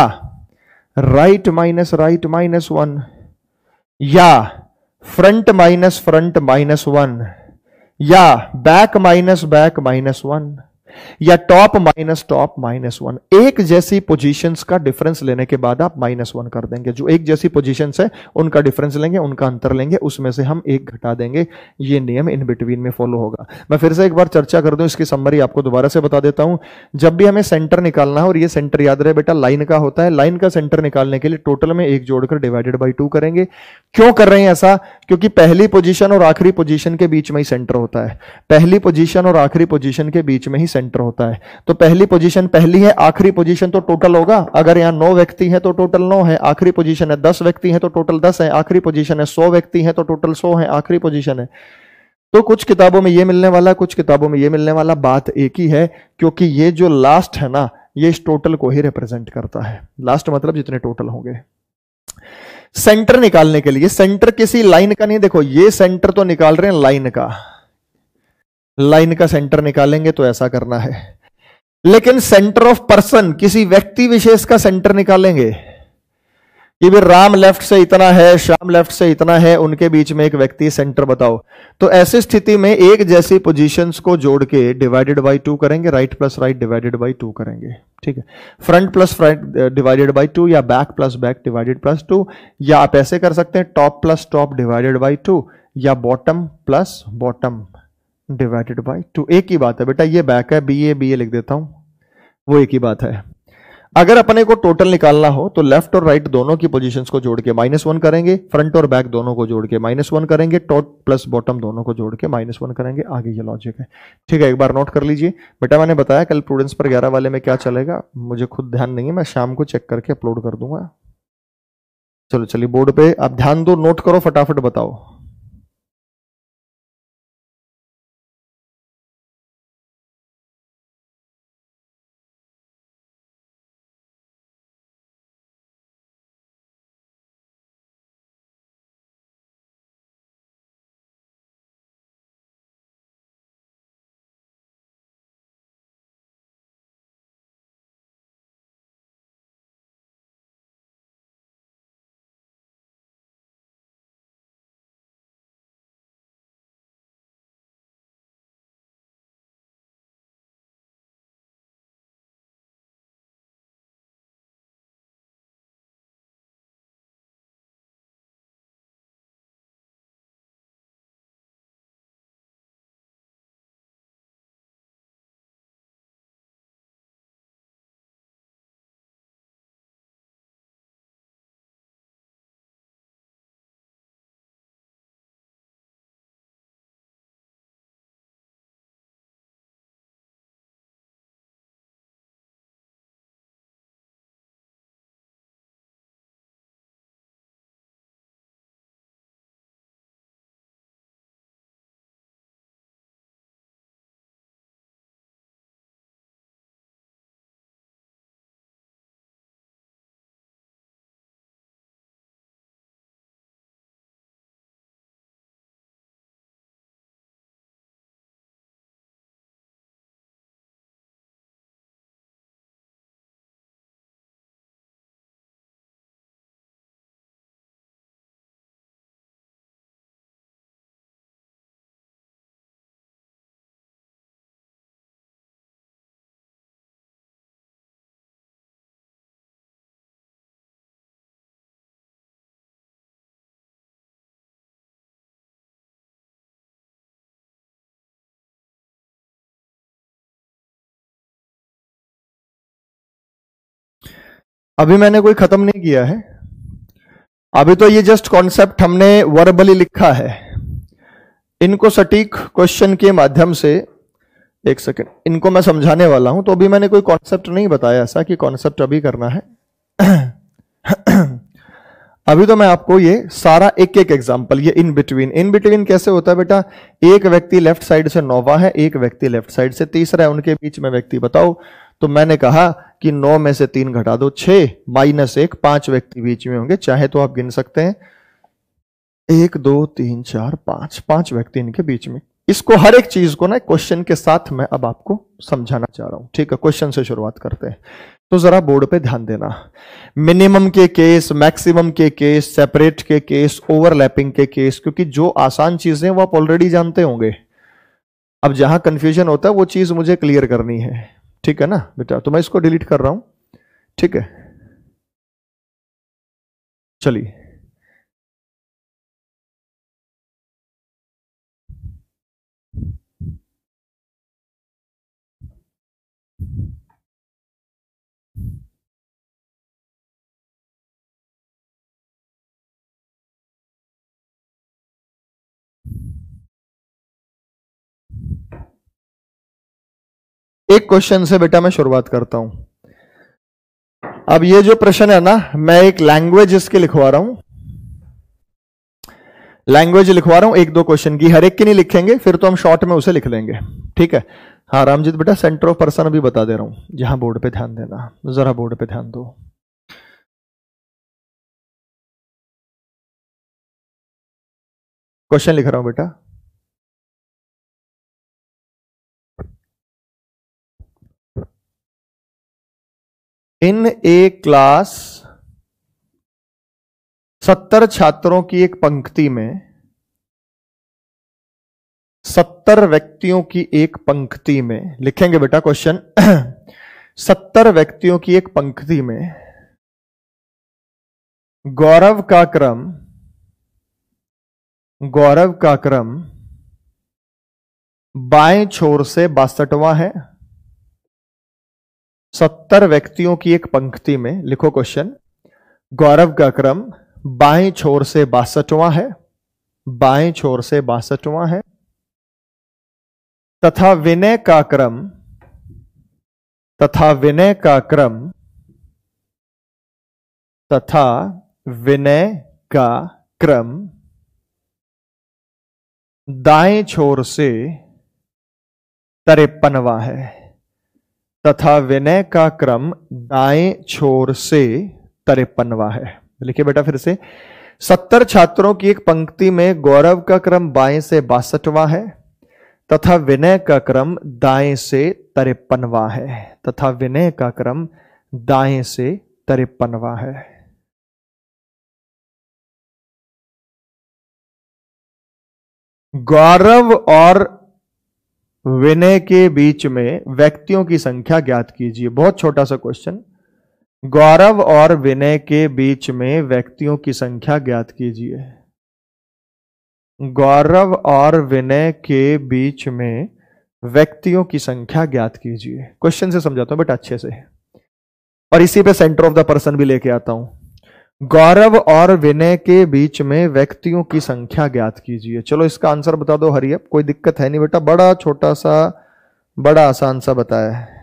राइट माइनस राइट -1, या फ्रंट माइनस फ्रंट -1, या बैक माइनस बैक -1, या टॉप माइनस टॉप -1। एक जैसी पोजीशंस का डिफरेंस लेने के बाद आप -1 कर देंगे। जो एक जैसी पोजीशंस है उनका डिफरेंस लेंगे, उनका अंतर लेंगे, उसमें से हम 1 घटा देंगे। ये नियम इन बिटवीन में फॉलो होगा। मैं फिर से एक बार चर्चा कर दूं, इसकी समरी आपको दोबारा से बता देता हूं। जब भी हमें सेंटर निकालना है, और ये सेंटर याद रहे बेटा लाइन का होता है, लाइन का सेंटर निकालने के लिए टोटल में 1 जोड़कर डिवाइडेड बाई 2 करेंगे। क्यों कर रहे हैं ऐसा? क्योंकि पहली पोजीशन और आखिरी पोजीशन के बीच में ही सेंटर होता है, पहली पोजीशन और आखिरी पोजीशन के बीच में ही सेंटर होता है। तो पहली पोजीशन पहली है, आखिरी पोजीशन तो टोटल होगा। अगर यहां 9 व्यक्ति हैं तो टोटल 9 है, आखिरी पोजीशन है 10 व्यक्ति हैं तो टोटल 10 है, आखिरी पोजीशन है 100 व्यक्ति हैं तो टोटल 100 है, आखिरी पोजीशन है। तो कुछ किताबों में ये मिलने वाला, कुछ किताबों में ये मिलने वाला, बात एक ही है, क्योंकि ये जो लास्ट है ना, ये इस टोटल को ही रिप्रेजेंट करता है। लास्ट मतलब जितने टोटल होंगे। सेंटर निकालने के लिए, सेंटर किसी लाइन का नहीं, देखो ये सेंटर तो निकाल रहे हैं लाइन का, लाइन का सेंटर निकालेंगे तो ऐसा करना है। लेकिन सेंटर ऑफ पर्सन, किसी व्यक्ति विशेष का सेंटर निकालेंगे, कि भी राम लेफ्ट से इतना है, श्याम लेफ्ट से इतना है, उनके बीच में एक व्यक्ति सेंटर बताओ। तो ऐसी स्थिति में एक जैसी पोजीशंस को जोड़ के डिवाइडेड बाई 2 करेंगे, right plus right divided by 2 करेंगे, ठीक है। Front plus front divided by 2, या back plus back divided plus 2, या आप ऐसे कर सकते हैं top plus top divided by 2, या bottom plus bottom divided by 2। एक ही बात है बेटा, ये बैक है, बी ए लिख देता हूं, वो एक ही बात है। अगर अपने को टोटल निकालना हो तो लेफ्ट और राइट दोनों की पोजीशंस को जोड़ के -1 करेंगे, फ्रंट और बैक दोनों को जोड़ के -1 करेंगे, टॉप प्लस बॉटम दोनों को जोड़ के -1 करेंगे। आगे ये लॉजिक है, ठीक है। एक बार नोट कर लीजिए बेटा, मैंने बताया कल प्रूडेंस पर 11 वाले में क्या चलेगा, मुझे खुद ध्यान नहीं है, मैं शाम को चेक करके अपलोड कर दूंगा। चलो चलिए बोर्ड पे आप ध्यान दो, नोट करो, फटाफट बताओ। अभी मैंने कोई खत्म नहीं किया है, अभी तो ये जस्ट कॉन्सेप्ट हमने वर्बली लिखा है। इनको सटीक क्वेश्चन के माध्यम से, एक सेकंड, इनको मैं समझाने वाला हूं। तो अभी मैंने कोई कॉन्सेप्ट नहीं बताया ऐसा कि कॉन्सेप्ट अभी करना है। अभी तो मैं आपको ये सारा एक एक एग्जांपल, ये इन बिटवीन कैसे होता है बेटा, एक व्यक्ति लेफ्ट साइड से 9वां है, एक व्यक्ति लेफ्ट साइड से तीसरा है, उनके बीच में व्यक्ति बताओ। तो मैंने कहा कि 9 में से 3 घटा दो, 6 -1, 5 व्यक्ति बीच में होंगे, चाहे तो आप गिन सकते हैं 1 2 3 4 5, 5 व्यक्ति इनके बीच में। इसको हर एक चीज को ना क्वेश्चन के साथ मैं अब आपको समझाना चाह रहा हूं, ठीक है। क्वेश्चन से शुरुआत करते हैं, तो जरा बोर्ड पे ध्यान देना। मिनिमम के केस, मैक्सिमम के केस, सेपरेट के केस, ओवरलैपिंग के केस, क्योंकि जो आसान चीजें वो आप ऑलरेडी जानते होंगे। अब जहां कंफ्यूजन होता है वो चीज मुझे क्लियर करनी है, ठीक है ना बेटा। तो मैं इसको डिलीट कर रहा हूं, ठीक है। चलिए एक क्वेश्चन से बेटा मैं शुरुआत करता हूं। अब ये जो प्रश्न है ना, मैं एक लैंग्वेज इसके लिखवा रहा हूं, लैंग्वेज लिखवा रहा हूं, 1-2 क्वेश्चन की, हर एक की नहीं लिखेंगे, फिर तो हम शॉर्ट में उसे लिख लेंगे, ठीक है। हाँ रामजीत बेटा, सेंटर ऑफ पर्सन अभी बता दे रहा हूं, जहां बोर्ड पे ध्यान देना, जरा बोर्ड पे ध्यान दो। क्वेश्चन लिख रहा हूं बेटा, इन ए क्लास 70 छात्रों की एक पंक्ति में 70 व्यक्तियों की एक पंक्ति में, लिखेंगे बेटा क्वेश्चन 70 व्यक्तियों की एक पंक्ति में गौरव का क्रम बाएं छोर से 62वां है। 70 व्यक्तियों की एक पंक्ति में, लिखो क्वेश्चन, गौरव का क्रम बाएं छोर से 62वां है, बाएं छोर से 62वां है, तथा विनय का क्रम दाएं छोर से 53वां है, तथा विनय का क्रम दाएं छोर से 53वां है। लिखिए बेटा फिर से, 70 छात्रों की एक पंक्ति में गौरव का क्रम बाएं से 62वां है, तथा विनय का क्रम दाएं से 53वां है, तथा विनय का क्रम दाएं से 53वां है। गौरव और विनय के बीच में व्यक्तियों की संख्या ज्ञात कीजिए। बहुत छोटा सा क्वेश्चन। गौरव और विनय के बीच में व्यक्तियों की संख्या ज्ञात कीजिए। गौरव और विनय के बीच में व्यक्तियों की संख्या ज्ञात कीजिए। क्वेश्चन से समझाता हूं बेटा अच्छे से, और इसी पे सेंटर ऑफ द पर्सन भी लेके आता हूं। गौरव और विनय के बीच में व्यक्तियों की संख्या ज्ञात कीजिए। चलो इसका आंसर बता दो हरियप, कोई दिक्कत है नहीं बेटा, बड़ा छोटा सा बड़ा आसान सा बताया है।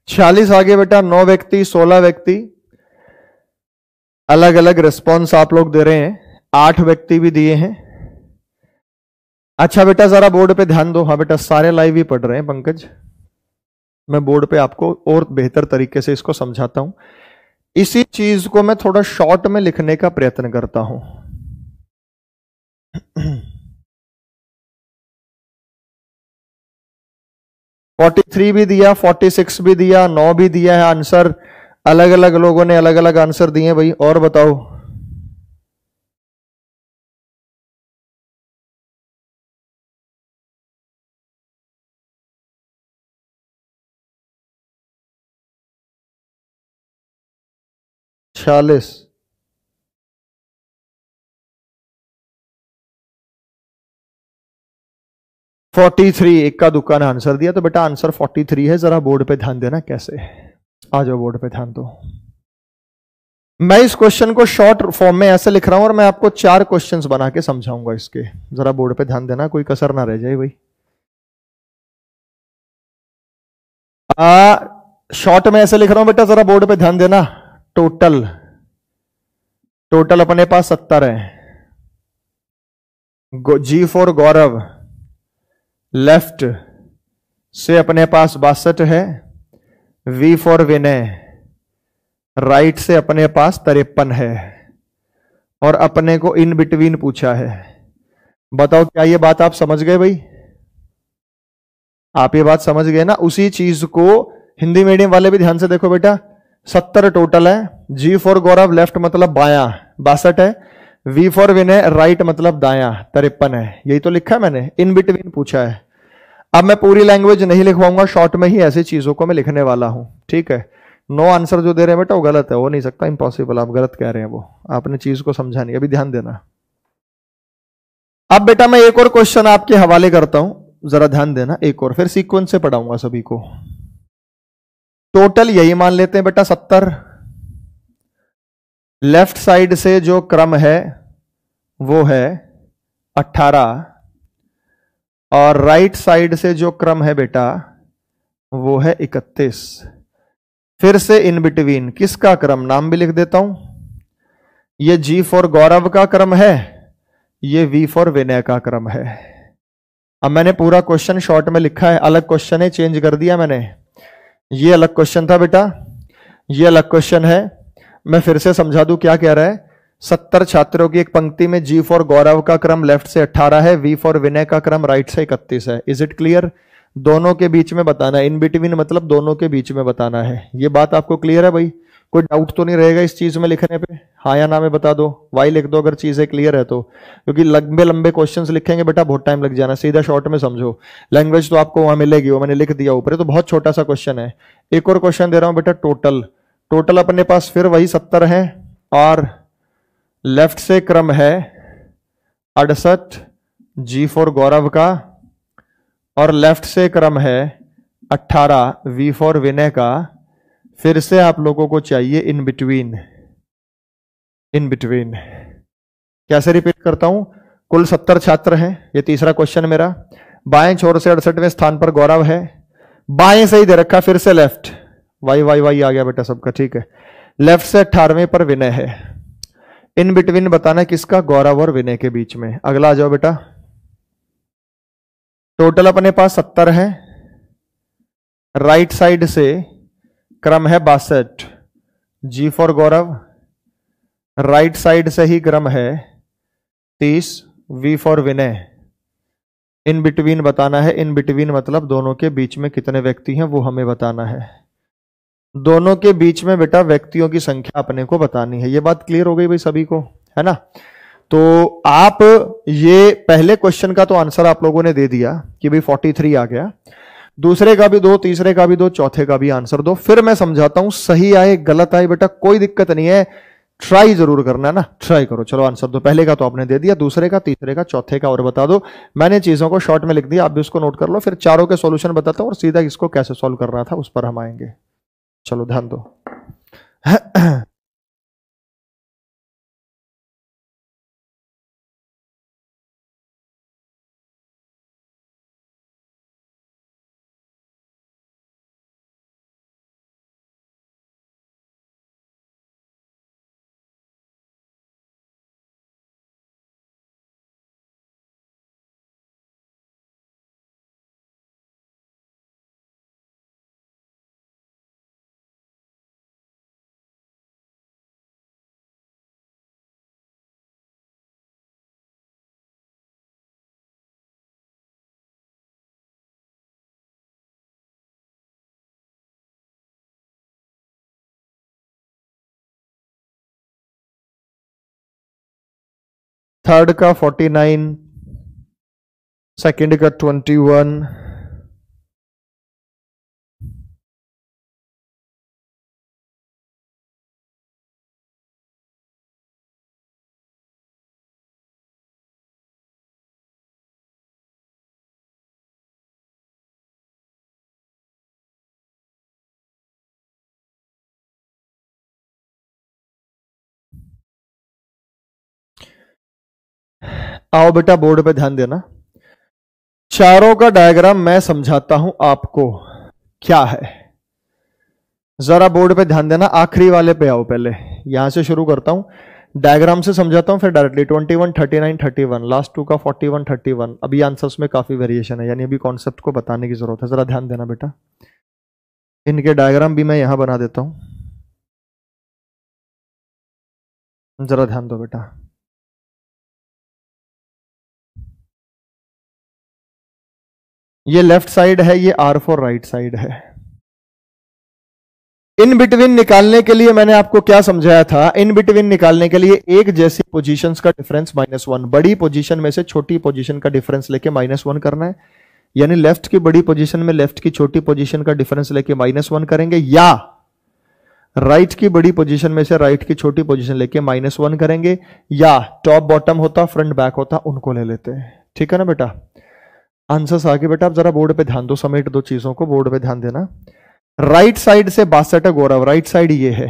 छियालीस आगे बेटा, 9 व्यक्ति 16 व्यक्ति, अलग अलग रिस्पॉन्स आप लोग दे रहे हैं। 8 व्यक्ति भी दिए हैं। अच्छा बेटा जरा बोर्ड पे ध्यान दो। हाँ बेटा सारे लाइव ही पढ़ रहे हैं पंकज, मैं बोर्ड पे आपको और बेहतर तरीके से इसको समझाता हूं। इसी चीज को मैं थोड़ा शॉर्ट में लिखने का प्रयत्न करता हूं। 43 भी दिया, 46 भी दिया, 9 भी दिया है आंसर। अलग अलग लोगों ने अलग अलग आंसर दिए भाई। और बताओ, छियालीस, फोर्टी थ्री, एक का दुक्का ने आंसर दिया। तो बेटा आंसर 43 है। जरा बोर्ड पे ध्यान देना कैसे। आ जाओ बोर्ड पे ध्यान दो। मैं इस क्वेश्चन को शॉर्ट फॉर्म में ऐसे लिख रहा हूं और मैं आपको 4 क्वेश्चंस बना के समझाऊंगा इसके। जरा बोर्ड पे ध्यान देना, कोई कसर ना रह जाए भाई। शॉर्ट में ऐसे लिख रहा हूं बेटा, जरा बोर्ड पे ध्यान देना। टोटल अपने पास 70 है। जी फॉर गौरव लेफ्ट से अपने पास 62 है। वी फॉर विनय राइट से अपने पास 53 है। और अपने को इन बिटवीन पूछा है। बताओ क्या ये बात आप समझ गए भाई? आप ये बात समझ गए ना? उसी चीज को हिंदी मीडियम वाले भी ध्यान से देखो बेटा। 70 टोटल है। जी फॉर गौरव लेफ्ट मतलब बायां 62 है। वी फॉर विनय राइट मतलब दायां 53 है। यही तो लिखा है मैंने, इन बिटवीन पूछा है। अब मैं पूरी लैंग्वेज नहीं लिखवाऊंगा, शॉर्ट में ही ऐसी चीजों को मैं लिखने वाला हूं, ठीक है? नो आंसर जो दे रहे हैं बेटा वो गलत है, हो नहीं सकता, इम्पॉसिबल, आप गलत कह रहे हैं, वो आपने चीज को समझा नहीं। अभी ध्यान देना। अब बेटा मैं एक और क्वेश्चन आपके हवाले करता हूं, जरा ध्यान देना। एक और फिर सीक्वेंस से पढ़ाऊंगा सभी को। टोटल यही मान लेते हैं बेटा 70। लेफ्ट साइड से जो क्रम है वो है 18 और राइट साइड से जो क्रम है बेटा वो है 31। फिर से इन बिटवीन किसका क्रम, नाम भी लिख देता हूं। ये जी फॉर गौरव का क्रम है, ये वी फॉर विनय का क्रम है। अब मैंने पूरा क्वेश्चन शॉर्ट में लिखा है, अलग क्वेश्चन है, चेंज कर दिया मैंने। ये अलग क्वेश्चन था बेटा, ये अलग क्वेश्चन है। मैं फिर से समझा दूं क्या कह रहा है। 70 छात्रों की एक पंक्ति में जी फॉर गौरव का क्रम लेफ्ट से 18 है, वी फॉर विनय का क्रम राइट से 31 है। Is it clear? दोनों के बीच में बताना है, इन बिटवीन मतलब दोनों के बीच में बताना है। ये बात आपको क्लियर है भाई? कोई डाउट तो नहीं रहेगा इस चीज में लिखने पे? हाँ या ना में बता दो, वाई लिख दो अगर चीजें क्लियर है तो, क्योंकि लंबे लंबे क्वेश्चंस लिखेंगे बेटा बहुत टाइम लग जाना। सीधा शॉर्ट में समझो, लैंग्वेज तो आपको वहां मिलेगी, वो मैंने लिख दिया ऊपर, तो बहुत छोटा सा क्वेश्चन है। एक और क्वेश्चन दे रहा हूं बेटा। टोटल अपने पास फिर वही 70 है और लेफ्ट से क्रम है 68 जी फॉर गौरव का और लेफ्ट से क्रम है 18 वी फॉर विनय का। फिर से आप लोगों को चाहिए इन बिटवीन। इन बिटवीन कैसे रिपीट करता हूं? कुल 70 छात्र हैं, ये तीसरा क्वेश्चन मेरा। बाएं छोर से 68वें स्थान पर गौरव है, बाएं से ही दे रखा, फिर से लेफ्ट, वाई वाई वाई आ गया बेटा सबका, ठीक है। लेफ्ट से 18वें पर विनय है। इन बिटवीन बताना किसका, गौरव और विनय के बीच में। अगला आ जाओ बेटा। टोटल अपने पास 70 है, राइट साइड से क्रम है 62 G for Gaurav, right side से ही क्रम है 30 V for Vinay. In between बताना है, इन बिटवीन मतलब दोनों के बीच में कितने व्यक्ति हैं वो हमें बताना है। दोनों के बीच में बेटा व्यक्तियों की संख्या अपने को बतानी है। ये बात क्लियर हो गई भाई सभी को, है ना? तो आप ये पहले क्वेश्चन का तो आंसर आप लोगों ने दे दिया कि भाई 43 आ गया। दूसरे का भी दो, तीसरे का भी दो, चौथे का भी आंसर दो, फिर मैं समझाता हूं। सही आए गलत आए बेटा कोई दिक्कत नहीं है, ट्राई जरूर करना है ना, ट्राई करो। चलो आंसर दो, पहले का तो आपने दे दिया, दूसरे का, तीसरे का, चौथे का और बता दो। मैंने चीजों को शॉर्ट में लिख दिया, आप भी उसको नोट कर लो। फिर चारों के सॉल्यूशन बताता हूं और सीधा इसको कैसे सॉल्व करना था उस पर हम आएंगे। चलो ध्यान दो। थर्ड का 49, सेकंड का 21, आओ बेटा बोर्ड पे ध्यान देना। चारों का डायग्राम मैं समझाता हूं आपको क्या है, जरा बोर्ड पे ध्यान देना। आखिरी वाले पे आओ, पहले यहां से शुरू करता हूं, डायग्राम से समझाता हूं, फिर डायरेक्टली 21, 39, 31, लास्ट टू का 41, 31। अभी आंसर्स में काफी वेरिएशन है, यानी अभी कॉन्सेप्ट को बताने की जरूरत है। जरा ध्यान देना बेटा, इनके डायग्राम भी मैं यहां बना देता हूं, जरा ध्यान दो बेटा। ये लेफ्ट साइड है, ये R4 राइट साइड है। इन बिटवीन निकालने के लिए मैंने आपको क्या समझाया था? इन बिटवीन निकालने के लिए एक जैसी पोजीशंस का डिफरेंस -1, बड़ी पोजीशन में से छोटी पोजीशन का डिफरेंस लेके -1 करना है। यानी लेफ्ट की बड़ी पोजीशन में लेफ्ट की छोटी पोजीशन का डिफरेंस लेके -1 करेंगे, या राइट की बड़ी पोजीशन में से राइट की छोटी पोजीशन लेके -1 करेंगे, या टॉप बॉटम होता फ्रंट बैक होता उनको ले लेते हैं। ठीक है ना बेटा? आंसर्स आगे बेटा आप जरा बोर्ड पे ध्यान दो, समेट दो चीजों को, बोर्ड पे ध्यान देना। राइट साइड से 62 है गौरव, राइट साइड ये है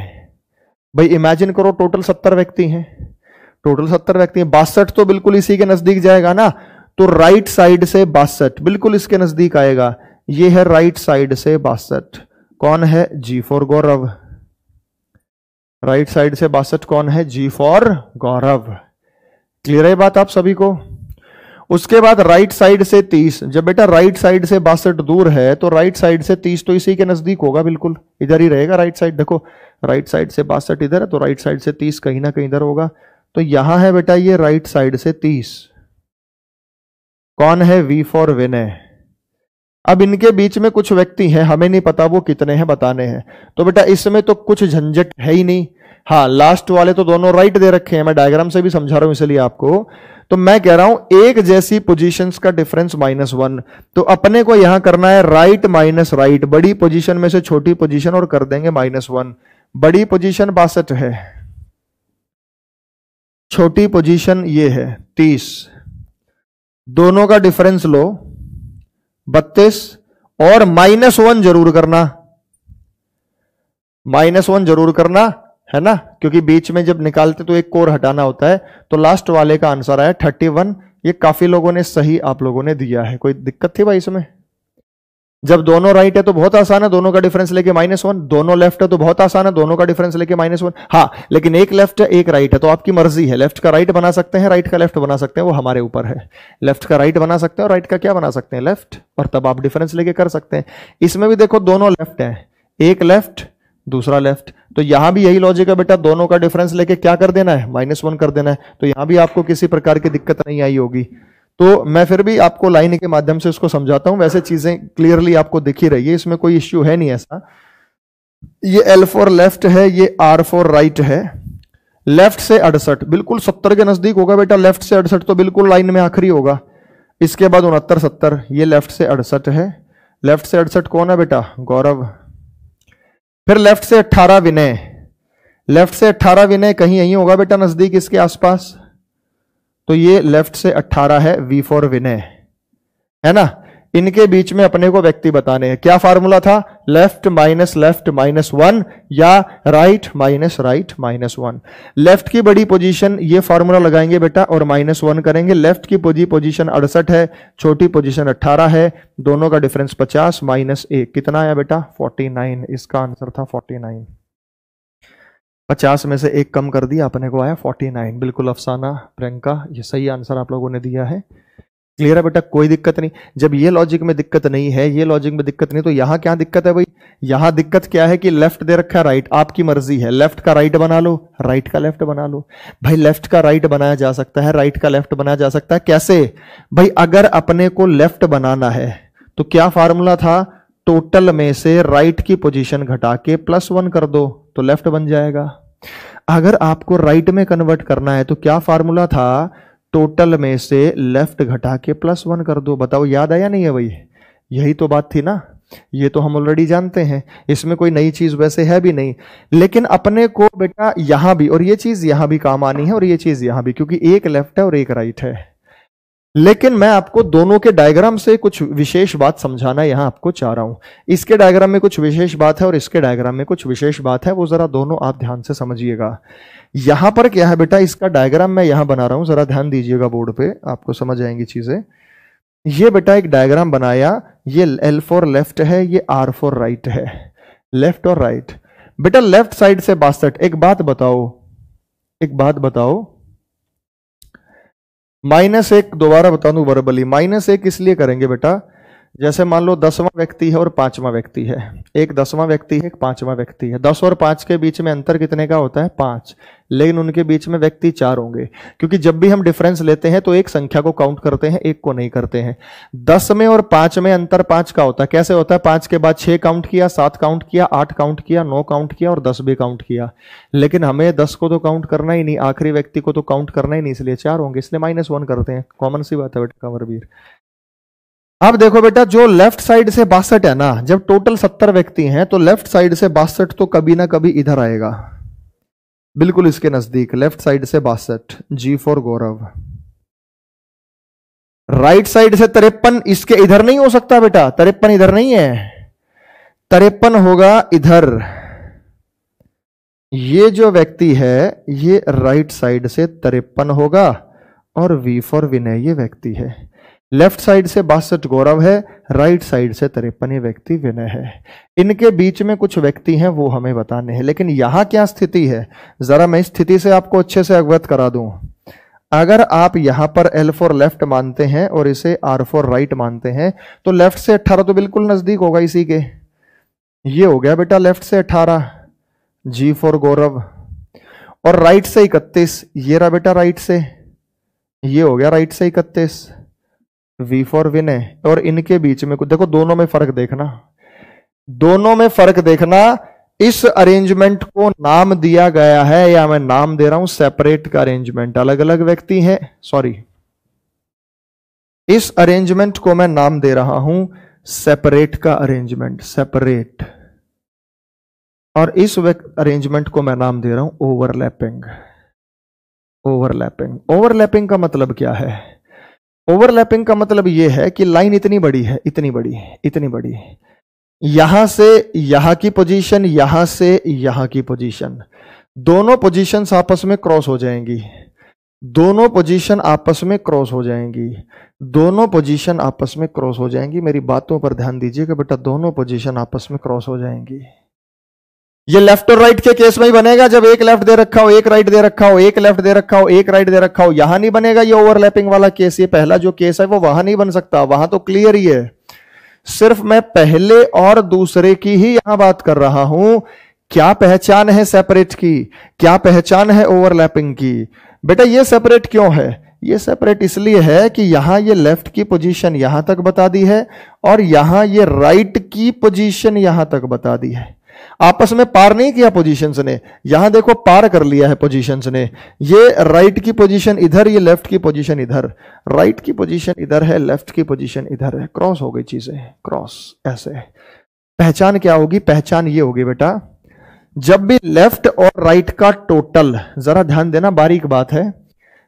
भाई। इमेजिन करो टोटल 70 व्यक्ति हैं, टोटल 70 व्यक्ति हैं, 62 तो बिल्कुल इसी के नजदीक जाएगा ना, तो राइट साइड से 62 बिल्कुल इसके नजदीक आएगा। ये है राइट साइड से 62, कौन है? G4 गौरव। राइट साइड से 62 कौन है? G4 गौरव। क्लियर है बात आप सभी को? उसके बाद राइट साइड से 30, जब बेटा राइट साइड से 62 दूर है तो राइट साइड से 30 तो इसी के नजदीक होगा, बिल्कुल इधर ही रहेगा राइट साइड। देखो राइट साइड से 62 इधर है तो राइट साइड से 30 कहीं ना कहीं इधर होगा, तो यहां है बेटा ये राइट साइड से 30, कौन है? V4 विनय। अब इनके बीच में कुछ व्यक्ति हैं, हमें नहीं पता वो कितने हैं, बताने हैं, तो बेटा इसमें तो कुछ झंझट है ही नहीं। हाँ लास्ट वाले तो दोनों राइट दे रखे हैं, मैं डायग्राम से भी समझा रहा हूं इसलिए आपको। तो मैं कह रहा हूं एक जैसी पोजीशंस का डिफरेंस -1, तो अपने को यहां करना है राइट माइनस राइट, बड़ी पोजीशन में से छोटी पोजीशन और कर देंगे -1। बड़ी पोजीशन 62 है, छोटी पोजीशन ये है 30, दोनों का डिफरेंस लो 32 और -1 जरूर करना, -1 जरूर करना है ना, क्योंकि बीच में जब निकालते तो एक कोर हटाना होता है। तो लास्ट वाले का आंसर आया 31। ये काफी लोगों ने सही आप लोगों ने दिया है, कोई दिक्कत थी भाई इसमें? जब दोनों राइट है तो बहुत आसान है, दोनों का डिफरेंस लेके -1, दोनों लेफ्ट है तो बहुत आसान है, दोनों का डिफरेंस लेके -1। हाँ लेकिन एक लेफ्ट है एक राइट है, तो आपकी मर्जी है, लेफ्ट का राइट बना सकते हैं, राइट का लेफ्ट बना सकते हैं, वो हमारे ऊपर है। लेफ्ट का राइट बना सकते हैं और राइट का क्या बना सकते हैं? लेफ्ट, और तब आप डिफरेंस लेके कर सकते हैं। इसमें भी देखो दोनों लेफ्ट है, एक लेफ्ट दूसरा लेफ्ट, तो यहां भी यही लॉजिक है बेटा, दोनों का डिफरेंस लेके क्या कर देना है? -1 कर देना है। तो यहां भी आपको किसी प्रकार की दिक्कत नहीं आई होगी। तो मैं फिर भी आपको लाइन के माध्यम से इसको समझाता हूं, वैसे चीजें क्लियरली आपको दिख ही रही है, इसमें कोई इश्यू है नहीं ऐसा। ये L4 लेफ्ट है, ये R4 राइट है। लेफ्ट से 68 बिल्कुल 70 के नजदीक होगा बेटा, लेफ्ट से 68 तो बिल्कुल लाइन में आखिरी होगा। इसके बाद 69 70, ये लेफ्ट से 68 है। लेफ्ट से 68 कौन है बेटा? गौरव। फिर लेफ्ट से 18 विनय, लेफ्ट से 18 विनय कहीं यहीं होगा बेटा नजदीक इसके आसपास, तो ये लेफ्ट से 18 है V4 विनय, है ना। इनके बीच में अपने को व्यक्ति बताने हैं। क्या फार्मूला था? लेफ्ट माइनस लेफ्ट -1 या राइट माइनस राइट -1। लेफ्ट की बड़ी पोजीशन ये फार्मूला लगाएंगे बेटा और -1 करेंगे। लेफ्ट की पोजीशन 68 है, छोटी पोजीशन 18 है, दोनों का डिफरेंस 50 -1 कितना आया बेटा? 49। इसका आंसर था 49। 50 में से 1 कम कर दिया, अपने को आया 49। बिल्कुल अफसाना, प्रियंका, ये सही आंसर आप लोगों ने दिया है। क्लियर है बेटा? कोई दिक्कत नहीं। जब ये लॉजिक में दिक्कत नहीं है, ये लॉजिक में दिक्कत नहीं, तो यहां क्या दिक्कत है भाई? यहां दिक्कत क्या है कि लेफ्ट दे रखा है, राइट, आपकी मर्जी है, लेफ्ट का राइट बना लो, राइट का लेफ्ट बना लो। भाई लेफ्ट का राइट बनाया जा सकता है, राइट का लेफ्ट बनाया जा सकता है, कैसे भाई? अगर अपने को लेफ्ट बनाना है तो क्या फार्मूला था? टोटल में से राइट की पोजीशन घटा के +1 कर दो तो लेफ्ट बन जाएगा। अगर आपको राइट में कन्वर्ट करना है तो क्या फार्मूला था? टोटल में से लेफ्ट घटा के +1 कर दो। बताओ याद आया नहीं है भाई? यही तो बात थी ना, ये तो हम ऑलरेडी जानते हैं, इसमें कोई नई चीज वैसे है भी नहीं। लेकिन अपने को बेटा यहां भी, और ये चीज यहां भी काम आनी है और ये चीज यहां भी, क्योंकि एक लेफ्ट है और एक राइट है। लेकिन मैं आपको दोनों के डायग्राम से कुछ विशेष बात समझाना यहां आपको चाह रहा हूं। इसके डायग्राम में कुछ विशेष बात है और इसके डायग्राम में कुछ विशेष बात है, वो जरा दोनों आप ध्यान से समझिएगा। यहां पर क्या है बेटा? इसका डायग्राम मैं यहां बना रहा हूं, जरा ध्यान दीजिएगा बोर्ड पे, आपको समझ आएंगी चीजें। ये बेटा एक डायग्राम बनाया, ये L4 लेफ्ट है, ये R4 राइट है, लेफ्ट और राइट। बेटा लेफ्ट साइड से 62, एक बात बताओ, एक बात बताओ, -1 दोबारा बता दूं वर्बली, -1 इसलिए करेंगे बेटा जैसे मान लो 10वां व्यक्ति है और 5वां व्यक्ति है, एक 10वां व्यक्ति है, एक 5वां व्यक्ति है। 10 और 5 के बीच में अंतर कितने का होता है? 5। लेकिन उनके बीच में व्यक्ति 4 होंगे, क्योंकि जब भी हम डिफरेंस लेते हैं तो एक संख्या को काउंट करते हैं, एक को नहीं करते हैं। 10 में और 5 में अंतर 5 का होता है। कैसे होता है? 5 के बाद 6 काउंट किया, 7 काउंट किया, 8 काउंट किया, 9 काउंट किया और 10 भी काउंट किया। लेकिन हमें 10 को तो काउंट करना ही नहीं, आखिरी व्यक्ति को तो काउंट करना ही नहीं, इसलिए 4 होंगे, इसलिए -1 करते हैं। कॉमन सी बात है बेटा कंवरवीर। अब देखो बेटा, जो लेफ्ट साइड से 62 है ना, जब टोटल 70 व्यक्ति हैं तो लेफ्ट साइड से 62 तो कभी ना कभी इधर आएगा, बिल्कुल इसके नजदीक। लेफ्ट साइड से 62, G for Gaurav. Right side से 53 इसके इधर नहीं हो सकता बेटा, 53 इधर नहीं है, 53 होगा इधर। ये जो व्यक्ति है ये राइट साइड से 53 होगा और V फॉर विनय ये व्यक्ति है। लेफ्ट साइड से 62 गौरव है, राइट साइड से 53 ये व्यक्ति विनय है। इनके बीच में कुछ व्यक्ति हैं, वो हमें बताने हैं। लेकिन यहां क्या स्थिति है, जरा मैं स्थिति से आपको अच्छे से अवगत करा दूं। अगर आप यहां पर L फॉर लेफ्ट मानते हैं और इसे R फॉर राइट मानते हैं तो लेफ्ट से 18 तो बिल्कुल नजदीक होगा इसी के। ये हो गया बेटा लेफ्ट से 18, G फॉर गौरव। और राइट से 31, ये रहा बेटा राइट से, ये हो गया राइट से 31, V फॉर विनय। और इनके बीच में कुछ देखो, दोनों में फर्क देखना, दोनों में फर्क देखना। इस अरेंजमेंट को नाम दिया गया है, या मैं नाम दे रहा हूं सेपरेट का अरेंजमेंट, अलग अलग व्यक्ति हैं, सॉरी, इस अरेंजमेंट को मैं नाम दे रहा हूं सेपरेट का अरेंजमेंट, सेपरेट। और इस अरेंजमेंट को मैं नाम दे रहा हूं ओवरलैपिंग। ओवरलैपिंग, ओवरलैपिंग का मतलब क्या है? ओवरलैपिंग का मतलब यह है कि लाइन इतनी बड़ी है, इतनी बड़ी, इतनी बड़ी, यहां से यहां की पोजीशन, यहां से यहां की पोजीशन, दोनों पोजीशंस आपस में क्रॉस हो जाएंगी, दोनों पोजीशन आपस में क्रॉस हो जाएंगी, दोनों पोजीशन आपस में क्रॉस हो जाएंगी। मेरी बातों पर ध्यान दीजिएगा बेटा, दोनों पोजीशन आपस में क्रॉस हो जाएंगी। ये लेफ्ट और राइट के केस में ही बनेगा, जब एक लेफ्ट दे रखा हो, एक राइट दे रखा हो, एक लेफ्ट दे रखा हो, एक राइट दे रखा हो, यहां नहीं बनेगा ये ओवरलैपिंग वाला केस। ये पहला जो केस है वो वहां नहीं बन सकता, वहां तो क्लियर ही है। सिर्फ मैं पहले और दूसरे की ही यहां बात कर रहा हूं। क्या पहचान है सेपरेट की, क्या पहचान है ओवरलैपिंग की? बेटा ये सेपरेट क्यों है? ये सेपरेट इसलिए है कि यहां ये लेफ्ट की पोजीशन यहां तक बता दी है और यहां ये राइट की पोजीशन यहां तक बता दी है। आपस में पार नहीं किया पोजीशंस ने, यहां देखो पार कर लिया है पोजीशंस ने। ये राइट की पोजीशन इधर, ये लेफ्ट की पोजीशन इधर, राइट की पोजीशन इधर है, लेफ्ट की पोजीशन इधर है, क्रॉस हो गई चीजें, क्रॉस। ऐसे पहचान क्या होगी? पहचान ये होगी बेटा, जब भी लेफ्ट और राइट का टोटल, जरा ध्यान देना बारीक बात है,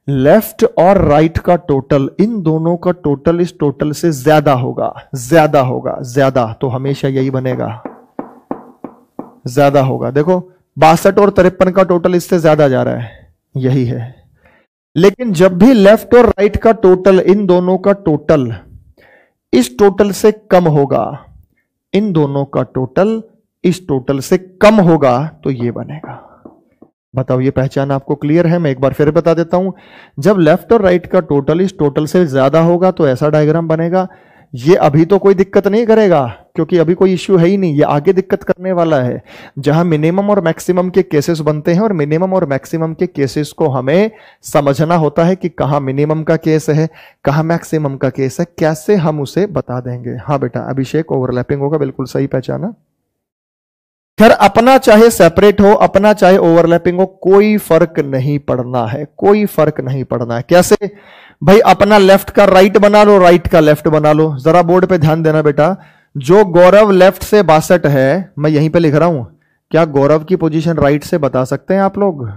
लेफ्ट और राइट का टोटल, इन दोनों का टोटल इस टोटल से ज्यादा होगा, ज्यादा होगा, ज्यादा, तो हमेशा यही बनेगा, ज्यादा होगा। देखो 62 और 53 का टोटल इससे ज्यादा जा रहा है, यही है। लेकिन जब भी लेफ्ट और राइट का टोटल, इन दोनों का टोटल इस टोटल से कम होगा, इन दोनों का टोटल इस टोटल से कम होगा, तो ये बनेगा। बताओ ये पहचान आपको क्लियर है? मैं एक बार फिर बता देता हूं। जब लेफ्ट और राइट का टोटल इस टोटल से ज्यादा होगा तो ऐसा डायग्राम बनेगा। ये अभी तो कोई दिक्कत नहीं करेगा क्योंकि अभी कोई इश्यू है ही नहीं, ये आगे दिक्कत करने वाला है, जहां मिनिमम और मैक्सिमम के केसेस बनते हैं। और मिनिमम और मैक्सिमम के केसेस को हमें समझना होता है कि कहां मिनिमम का केस है, कहां मैक्सिमम का केस है, कैसे हम उसे बता देंगे। हाँ बेटा अभिषेक, ओवरलैपिंग होगा, बिल्कुल सही पहचाना। खैर अपना चाहे सेपरेट हो, अपना चाहे ओवरलैपिंग हो, कोई फर्क नहीं पड़ना है, कोई फर्क नहीं पड़ना है। कैसे भाई? अपना लेफ्ट का राइट बना लो, राइट का लेफ्ट बना लो। जरा बोर्ड पे ध्यान देना बेटा, जो गौरव लेफ्ट से 62 है, मैं यहीं पे लिख रहा हूं, क्या गौरव की पोजीशन राइट से बता सकते हैं आप लोग?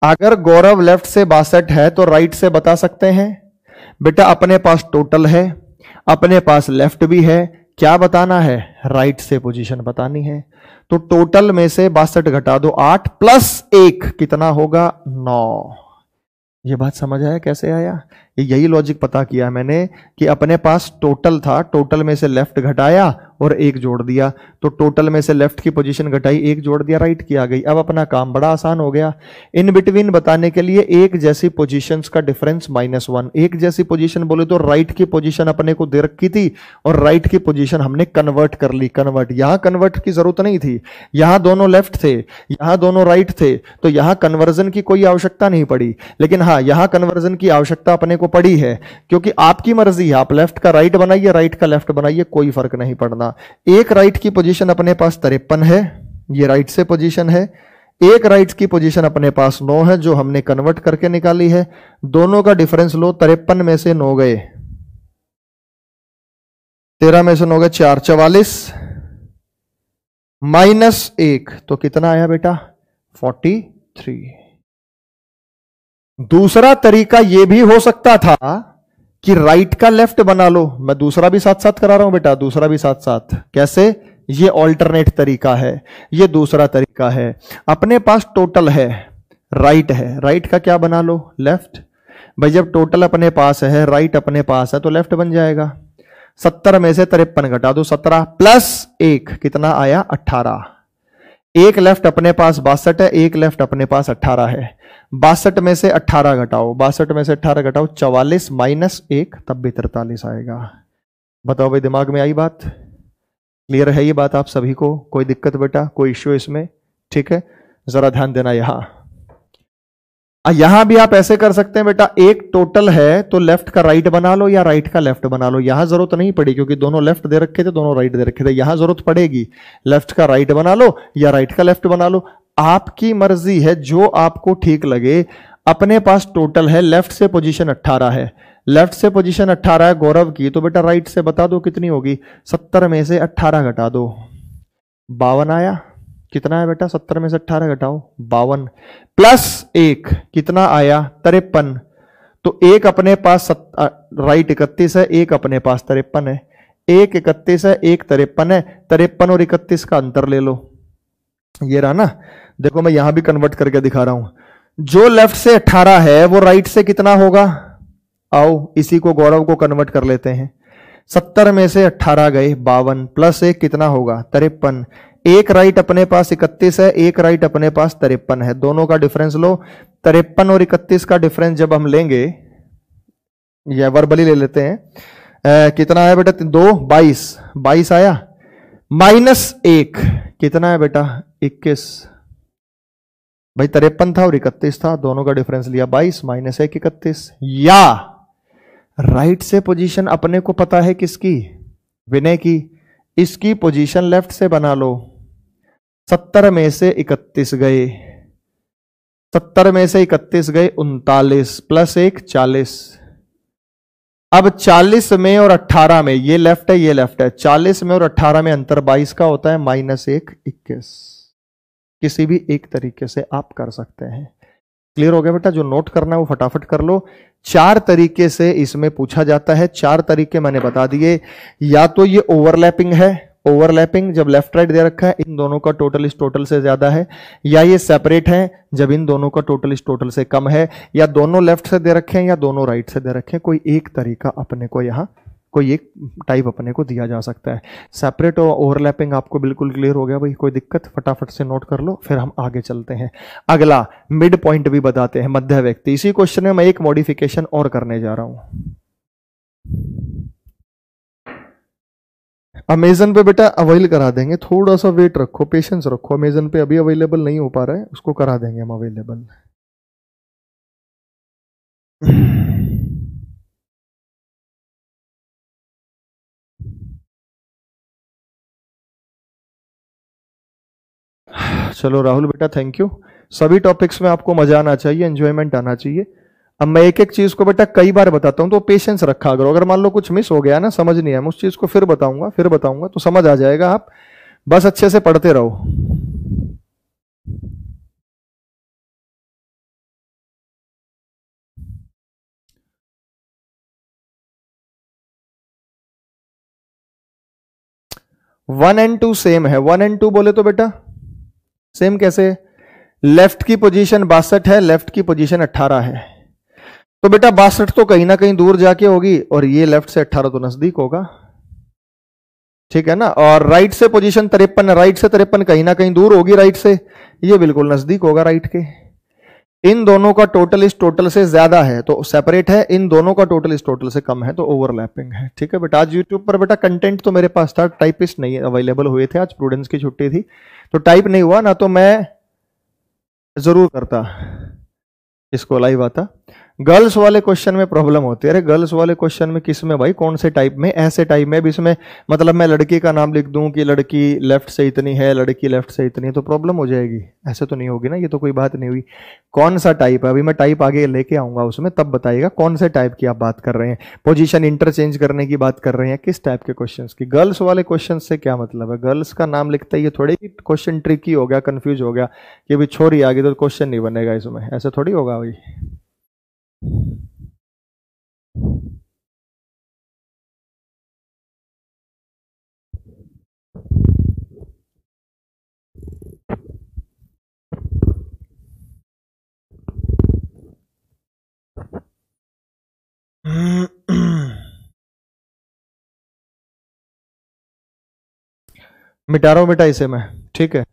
अगर गौरव लेफ्ट से 62 है तो राइट से बता सकते हैं? बेटा अपने पास टोटल है, अपने पास लेफ्ट भी है, क्या बताना है? राइट से पोजीशन बतानी है। तो टोटल में से 62 घटा दो, 8 प्लस 1 कितना होगा? 9। ये बात समझ आया कैसे आया? यही लॉजिक पता किया मैंने कि अपने पास टोटल था, टोटल में से लेफ्ट घटाया और 1 जोड़ दिया, तो टोटल में से लेफ्ट की पोजीशन घटाई, 1 जोड़ दिया, राइट की आ गई। अब अपना काम बड़ा आसान हो गया। इन बिटवीन बताने के लिए एक जैसी पोजीशंस का डिफरेंस -1। एक जैसी पोजीशन बोले तो राइट की पोजीशन अपने को दे रखी थी और राइट की पोजीशन हमने कन्वर्ट कर ली। कन्वर्ट, यहां कन्वर्ट की जरूरत नहीं थी, यहां दोनों लेफ्ट थे, यहां दोनों राइट थे, तो यहां कन्वर्जन की कोई आवश्यकता नहीं पड़ी। लेकिन हाँ, यहां कन्वर्जन की आवश्यकता अपने को पड़ी है, क्योंकि आपकी मर्जी है, आप लेफ्ट का राइट बनाइए, राइट का लेफ्ट बनाइए, कोई फर्क नहीं पड़ना। एक राइट की पोजीशन अपने पास 53 है, ये राइट से पोजीशन है। एक राइट की पोजीशन अपने पास 9 है, जो हमने कन्वर्ट करके निकाली है। दोनों का डिफरेंस लो, 53 में से 9 गए, 13 में से 9 गए 4, 44 -1, तो कितना आया बेटा? 43। दूसरा तरीका यह भी हो सकता था कि राइट का लेफ्ट बना लो। मैं दूसरा भी साथ साथ करा रहा हूं बेटा, दूसरा भी साथ साथ। कैसे? ये ऑल्टरनेट तरीका है, ये दूसरा तरीका है। अपने पास टोटल है, राइट है, राइट का क्या बना लो? लेफ्ट। भाई जब टोटल अपने पास है, राइट अपने पास है, तो लेफ्ट बन जाएगा। 70 में से 53 घटा दो, 17 प्लस 1 कितना आया? 18। एक लेफ्ट अपने पास 62 है, एक लेफ्ट अपने पास 18 है। 62 में से 18 घटाओ, 62 में से 18 घटाओ, 44 -1, तब भी 43 आएगा। बताओ भाई, दिमाग में आई बात? क्लियर है ये बात आप सभी को? कोई दिक्कत बेटा, कोई इश्यू इसमें? ठीक है, जरा ध्यान देना। यहां भी आप ऐसे कर सकते हैं बेटा, एक टोटल है तो लेफ्ट का राइट बना लो या राइट का लेफ्ट बना लो। यहां जरूरत नहीं पड़ी, क्योंकि दोनों लेफ्ट दे रखे थे, दोनों राइट दे रखे थे। यहां जरूरत पड़ेगी, लेफ्ट का राइट बना लो या राइट का लेफ्ट बना लो, आपकी मर्जी है, जो आपको ठीक लगे। अपने पास टोटल है, लेफ्ट से पोजीशन 18 है, लेफ्ट से पोजीशन 18 है गौरव की, तो बेटा राइट से बता दो कितनी होगी? 70 में से 18 घटा दो, 52 आया। कितना है बेटा? 70 में से 18 घटाओ, 52 प्लस 1 कितना आया? 53। तो एक अपने पास राइट 31 है, एक अपने पास 53 है। एक 31 है, एक 53 है, 53 और 31 का अंतर ले लो, ये रहा ना। देखो मैं यहां भी कन्वर्ट करके दिखा रहा हूं। जो लेफ्ट से 18 है वो राइट से कितना होगा? आओ इसी को गौरव को कन्वर्ट कर लेते हैं। 70 में से 18 गए, 52 प्लस 1 कितना होगा? 53। एक राइट अपने पास 31 है, एक राइट अपने पास 53 है, दोनों का डिफरेंस लो। 53 और 31 का डिफरेंस जब हम लेंगे, या वर्बली ले लेते हैं, कितना है बेटा? 2, 22 आया। -1 कितना है बेटा? 21। भाई 53 था और 31 था, दोनों का डिफरेंस लिया 22, -1 31। या राइट से पोजीशन अपने को पता है किसकी? विनय की। इसकी पोजीशन लेफ्ट से बना लो। 70 में से 31 गए, 70 में से 31 गए 39 प्लस 1 40। अब 40 में और 18 में, ये लेफ्ट है ये लेफ्ट है, 40 में और 18 में अंतर 22 का होता है, -1 21। किसी भी एक तरीके से आप कर सकते हैं। क्लियर हो गया बेटा? जो नोट करना है वो फटाफट कर लो। 4 तरीके से इसमें पूछा जाता है, 4 तरीके मैंने बता दिए। या तो ये ओवरलैपिंग है, ओवरलैपिंग जब लेफ्ट राइट दे रखा है, इन दोनों का टोटल इस टोटल से ज्यादा है, या ये सेपरेट है जब इन दोनों का टोटल इस टोटल से कम है, या दोनों लेफ्ट से दे रखे हैं या दोनों राइट से दे रखे हैं। कोई एक तरीका अपने को यहां, कोई एक टाइप अपने को दिया जा सकता है। सेपरेट और ओवरलैपिंग आपको बिल्कुल क्लियर हो गया भाई? कोई दिक्कत? फटाफट से नोट कर लो, फिर हम आगे चलते हैं। अगला मिड पॉइंट भी बताते हैं, मध्य व्यक्ति। इसी क्वेश्चन में मैं एक मॉडिफिकेशन और करने जा रहा हूं। अमेजन पे बेटा अवेल करा देंगे, थोड़ा सा वेट रखो, पेशेंस रखो। अमेजन पे अभी अवेलेबल नहीं हो पा रहा है, उसको करा देंगे हम अवेलेबल। चलो राहुल बेटा, थैंक यू। सभी टॉपिक्स में आपको मजा आना चाहिए, एंजॉयमेंट आना चाहिए। अब मैं एक एक चीज को बेटा कई बार बताता हूं, तो पेशेंस रखा करो। अगर मान लो कुछ मिस हो गया ना, समझ नहीं आया, मैं उस चीज को फिर बताऊंगा तो समझ आ जाएगा। आप बस अच्छे से पढ़ते रहो। वन एंड टू सेम है। 1 और 2 बोले तो बेटा सेम कैसे? लेफ्ट की पोजीशन 62 है, लेफ्ट की पोजीशन 18 है, तो बेटा 62 तो कहीं ना कहीं दूर जाके होगी, और ये लेफ्ट से 18 तो नजदीक होगा। ठीक है ना। और राइट से पोजीशन 53 है, राइट से 53 कहीं ना कहीं दूर होगी राइट से, ये बिल्कुल नजदीक होगा राइट के। इन दोनों का टोटल इस टोटल से ज्यादा है तो सेपरेट है, इन दोनों का टोटल इस टोटल से कम है तो ओवरलैपिंग है। ठीक है बेटा, आज यूट्यूब पर बेटा कंटेंट तो मेरे पास था, टाइपिस्ट नहीं अवेलेबल हुए थे, आज प्रूडेंस की छुट्टी थी तो टाइप नहीं हुआ ना, तो मैं जरूर करता, इसको लाइव आता। गर्ल्स वाले क्वेश्चन में प्रॉब्लम होती है। अरे गर्ल्स वाले क्वेश्चन में किस में भाई, कौन से टाइप में, ऐसे टाइप में भी इसमें मतलब मैं लड़की का नाम लिख दूं कि लड़की लेफ्ट से इतनी है, लड़की लेफ्ट से इतनी है, तो प्रॉब्लम हो जाएगी। ऐसे तो नहीं होगी ना, ये तो कोई बात नहीं हुई। कौन सा टाइप है, अभी मैं टाइप आगे लेके आऊंगा उसमें, तब बताइएगा कौन से टाइप की आप बात कर रहे हैं। पोजीशन इंटरचेंज करने की बात कर रहे हैं, किस टाइप के क्वेश्चन की। गर्ल्स वाले क्वेश्चन से क्या मतलब है, गर्ल्स का नाम लिखते ही थोड़ी क्वेश्चन ट्रिकी हो गया, कंफ्यूज हो गया कि अभी छोरी आ गई तो क्वेश्चन नहीं बनेगा इसमें, ऐसे थोड़ी होगा भाई। मिटा रहा हूं बेटा इसे मैं, ठीक है,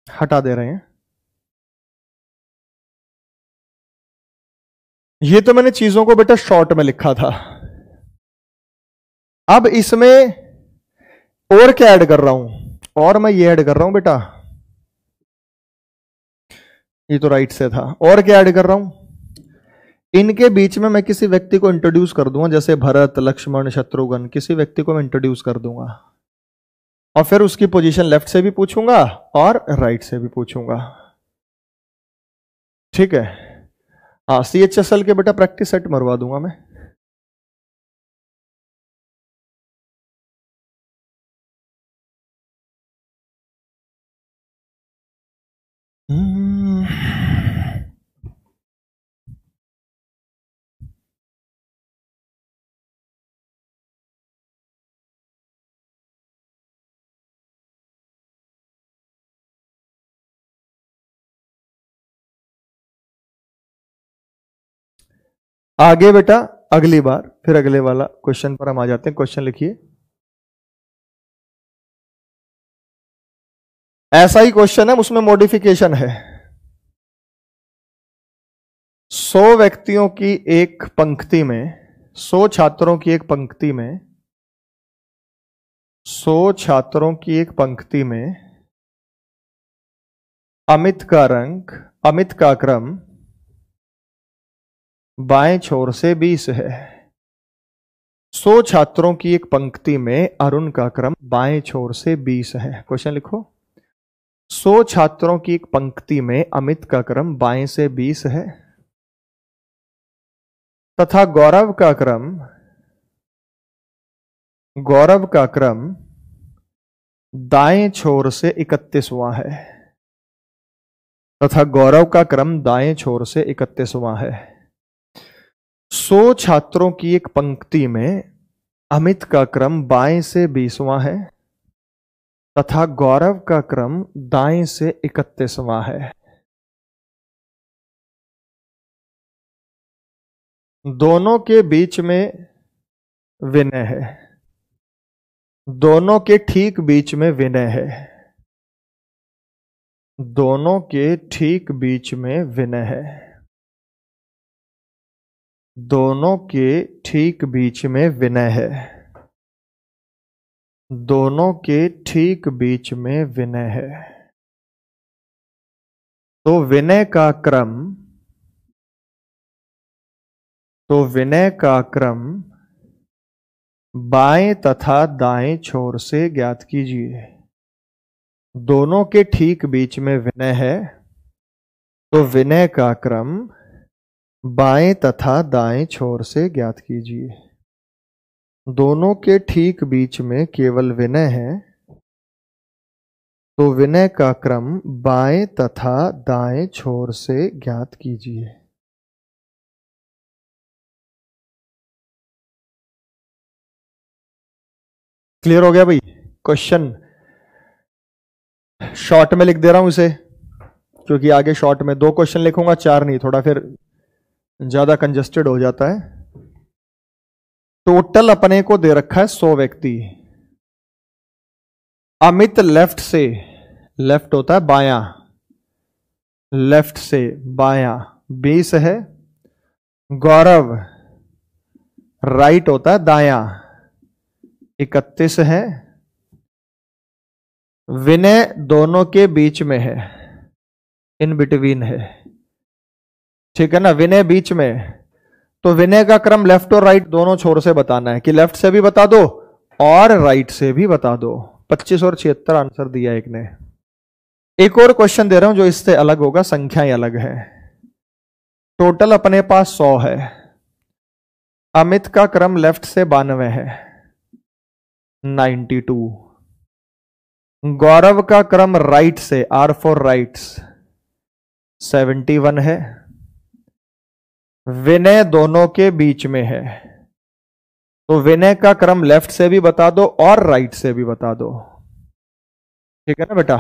हटा दे रहे हैं। ये तो मैंने चीजों को बेटा शॉर्ट में लिखा था, अब इसमें और क्या ऐड कर रहा हूं, और मैं ये ऐड कर रहा हूं बेटा, ये तो राइट से था, और क्या ऐड कर रहा हूं, इनके बीच में मैं किसी व्यक्ति को इंट्रोड्यूस कर दूंगा, जैसे भरत, लक्ष्मण, शत्रुघ्न, किसी व्यक्ति को मैं इंट्रोड्यूस कर दूंगा और फिर उसकी पोजीशन लेफ्ट से भी पूछूंगा और राइट से भी पूछूंगा। ठीक है, हाँ CHSL के बेटा प्रैक्टिस सेट मरवा दूंगा मैं। आगे बेटा अगली बार फिर अगले वाला क्वेश्चन पर हम आ जाते हैं। क्वेश्चन लिखिए, ऐसा ही क्वेश्चन है, उसमें मॉडिफिकेशन है। 100 व्यक्तियों की एक पंक्ति में, 100 छात्रों की एक पंक्ति में, 100 छात्रों की एक पंक्ति में अमित का क्रम बाएं छोर से 20 है। 100 छात्रों की एक पंक्ति में अरुण का क्रम बाएं छोर से 20 है। क्वेश्चन लिखो, 100 छात्रों की एक पंक्ति में अमित का क्रम बाएं से 20 है तथा गौरव का क्रम दाएं छोर से 31वां है, तथा गौरव का क्रम दाएं छोर से 31वां है। 100 छात्रों की एक पंक्ति में अमित का क्रम बाएं से 20वां है तथा गौरव का क्रम दाएं से 31वां है। दोनों के बीच में विनय है, दोनों के ठीक बीच में विनय है, दोनों के ठीक बीच में विनय है, दोनों के ठीक बीच में विनय है, दोनों के ठीक बीच में विनय है। तो विनय का क्रम बाएं तथा दाएं छोर से ज्ञात कीजिए। दोनों के ठीक बीच में विनय है, तो विनय का क्रम बाएं तथा दाएं छोर से ज्ञात कीजिए। दोनों के ठीक बीच में केवल विनय है, तो विनय का क्रम बाएं तथा दाएं छोर से ज्ञात कीजिए। क्लियर हो गया भाई? क्वेश्चन शॉर्ट में लिख दे रहा हूं इसे, क्योंकि आगे शॉर्ट में 2 क्वेश्चन लिखूंगा, 4 नहीं, थोड़ा फिर ज्यादा कंजस्टेड हो जाता है। टोटल अपने को दे रखा है 100 व्यक्ति। अमित लेफ्ट से, लेफ्ट होता है बायां, लेफ्ट से बायां 20 है। गौरव राइट होता है दायां 31 है। विनय दोनों के बीच में है, इन बिटवीन है, ठीक है ना। विनय बीच में, तो विनय का क्रम लेफ्ट और राइट दोनों छोर से बताना है कि लेफ्ट से भी बता दो और राइट से भी बता दो। 25 और 76 आंसर दिया एक ने। एक और क्वेश्चन दे रहा हूं जो इससे अलग होगा, संख्याएं अलग है। टोटल अपने पास 100 है। अमित का क्रम लेफ्ट से 92 है 92। गौरव का क्रम राइट से, आर फॉर राइट्स 71 है। विनय दोनों के बीच में है, तो विनय का क्रम लेफ्ट से भी बता दो और राइट से भी बता दो, ठीक है ना बेटा।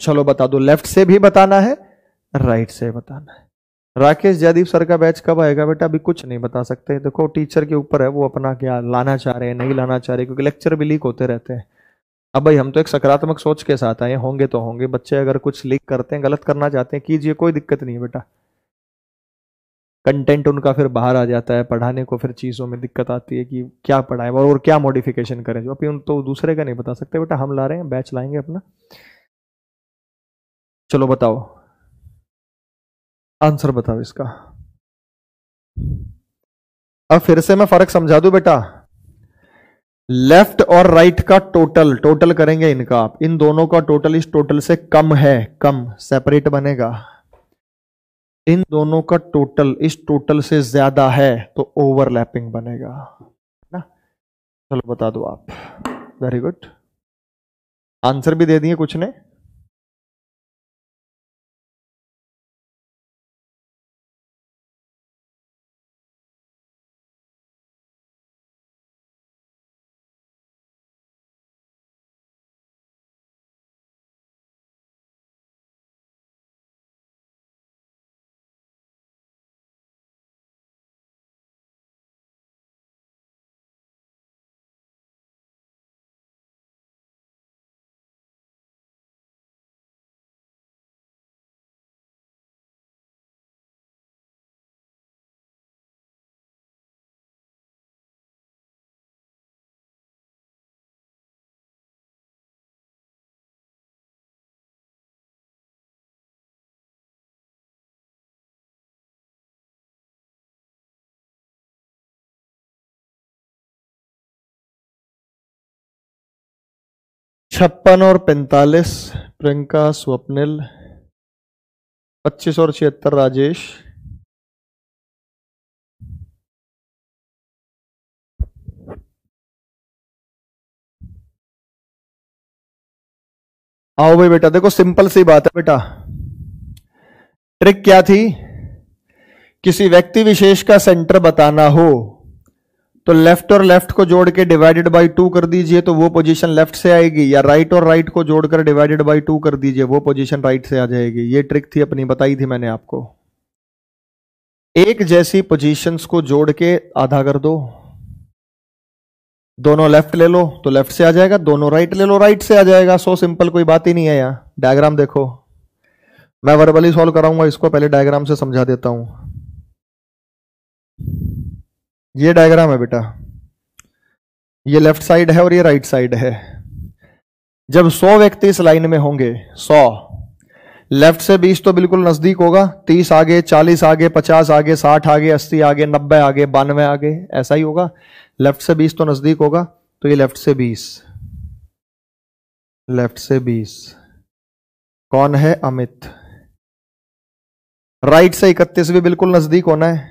चलो बता दो, लेफ्ट से भी बताना है, राइट से बताना है। राकेश जयदीप सर का बैच कब आएगा बेटा? अभी कुछ नहीं बता सकते, देखो टीचर के ऊपर है, वो अपना क्या लाना चाह रहे हैं नहीं लाना चाह रहे, क्योंकि लेक्चर भी लीक होते रहते हैं। अब भाई हम तो एक सकारात्मक सोच के साथ आए, होंगे तो होंगे। बच्चे अगर कुछ लीक करते हैं, गलत करना चाहते हैं, कीजिए, कोई दिक्कत नहीं है बेटा। कंटेंट उनका फिर बाहर आ जाता है, पढ़ाने को फिर चीज़ों में दिक्कत आती है कि क्या पढ़ाएं और क्या मॉडिफिकेशन करें। जो अभी उन तो दूसरे का नहीं बता सकते बेटा, हम ला रहे हैं, बैच लाएंगे अपना। चलो बताओ, आंसर बताओ इसका। अब फिर से मैं फर्क समझा दूं बेटा। लेफ्ट और राइट का टोटल, टोटल करेंगे इनका आप, इन दोनों का टोटल इस टोटल से कम है, कम सेपरेट बनेगा। इन दोनों का टोटल इस टोटल से ज्यादा है तो ओवरलैपिंग बनेगा ना। चलो बता दो आप। वेरी गुड, आंसर भी दे दिए कुछ ने। छप्पन और 45 प्रियंका स्वप्निल, 25 और 76 राजेश, आओ भाई बेटा। देखो सिंपल सी बात है बेटा, ट्रिक क्या थी? किसी व्यक्ति विशेष का सेंटर बताना हो तो लेफ्ट और लेफ्ट को जोड़ के डिवाइडेड बाई 2 कर दीजिए, तो वो पोजीशन लेफ्ट से आएगी, या राइट और राइट को जोड़कर डिवाइडेड बाई 2 कर दीजिए, वो पोजीशन राइट से आ जाएगी। ये ट्रिक थी अपनी, बताई थी मैंने आपको। एक जैसी पोजीशंस को जोड़ के आधा कर दो, दोनों लेफ्ट ले लो तो लेफ्ट से आ जाएगा, दोनों राइट ले लो राइट से आ जाएगा। सो सिंपल, कोई बात ही नहीं है। यहां डायग्राम देखो, मैं वर्बली सॉल्व कराऊंगा इसको, पहले डायग्राम से समझा देता हूं। ये डायग्राम है बेटा, ये लेफ्ट साइड है और ये राइट साइड है। जब 100 व्यक्ति इस लाइन में होंगे, 100, लेफ्ट से 20 तो बिल्कुल नजदीक होगा, 30 आगे, 40 आगे, 50 आगे, 60 आगे, 80 आगे, 90 आगे, 92 आगे, ऐसा ही होगा। लेफ्ट से 20 तो नजदीक होगा, तो ये लेफ्ट से 20, लेफ्ट से 20 कौन है? अमित। राइट से 31 भी बिल्कुल नजदीक होना है,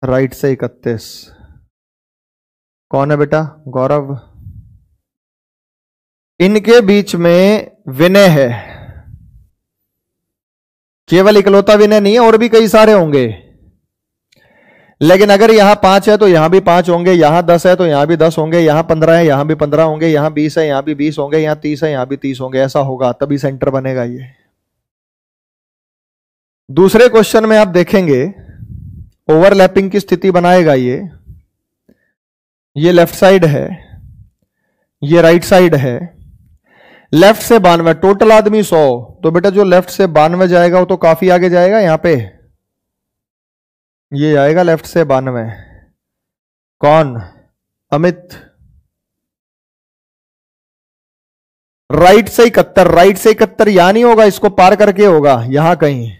राइट से 31 कौन है बेटा? गौरव। इनके बीच में विनय है, केवल इकलौता विनय नहीं है, और भी कई सारे होंगे। लेकिन अगर यहां 5 है तो यहां भी 5 होंगे, यहां 10 है तो यहां भी 10 होंगे, यहां 15 है यहां भी 15 होंगे, यहां 20 है यहां भी 20 होंगे, यहां 30 है यहां भी 30 होंगे। ऐसा होगा तभी सेंटर बनेगा ये। दूसरे क्वेश्चन में आप देखेंगे ओवरलैपिंग की स्थिति बनाएगा ये, ये लेफ्ट साइड है, ये राइट साइड है। लेफ्ट से 92, टोटल आदमी 100, तो बेटा जो लेफ्ट से 92 जाएगा वो तो काफी आगे जाएगा। यहां पे ये आएगा लेफ्ट से 92। कौन? अमित। राइट से 71, राइट से 71 यहां नहीं होगा, इसको पार करके होगा यहां कहीं।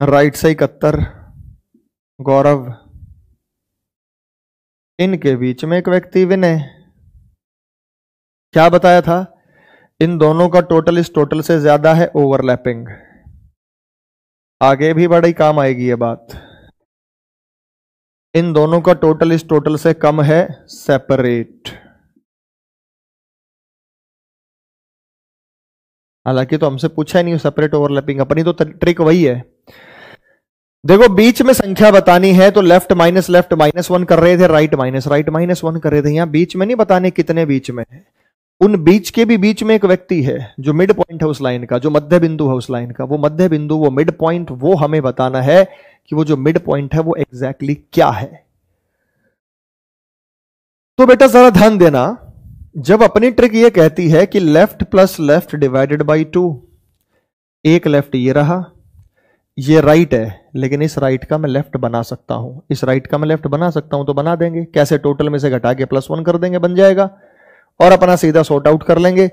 राइट से 71, गौरव। इनके बीच में एक व्यक्ति विनय। क्या बताया था? इन दोनों का टोटल इस टोटल से ज्यादा है, ओवरलैपिंग। आगे भी बड़ी काम आएगी ये बात। इन दोनों का टोटल इस टोटल से कम है, सेपरेट। हालांकि तो हमसे पूछा ही नहीं सेपरेट ओवरलैपिंग, अपनी तो ट्रिक वही है। देखो बीच में संख्या बतानी है तो लेफ्ट माइनस -1 कर रहे थे, राइट माइनस -1 कर रहे थे। यहां बीच में नहीं बताने कितने बीच में है, उन बीच के भी बीच में एक व्यक्ति है जो मिड पॉइंट है उस लाइन का, जो मध्य बिंदु है उस लाइन का। वो मध्य बिंदु, वो मिड पॉइंट, वो हमें बताना है कि वो जो मिड पॉइंट है वो एग्जैक्टली क्या है। तो बेटा जरा ध्यान देना, जब अपनी ट्रिक ये कहती है कि left plus left divided by 2, एक लेफ्ट ये रहा, ये राइट है, लेकिन इस राइट का मैं लेफ्ट बना सकता हूं, इस राइट का मैं लेफ्ट बना सकता हूं, तो बना देंगे। कैसे? टोटल में से घटा के +1 कर देंगे, बन जाएगा, और अपना सीधा सॉर्ट आउट कर लेंगे।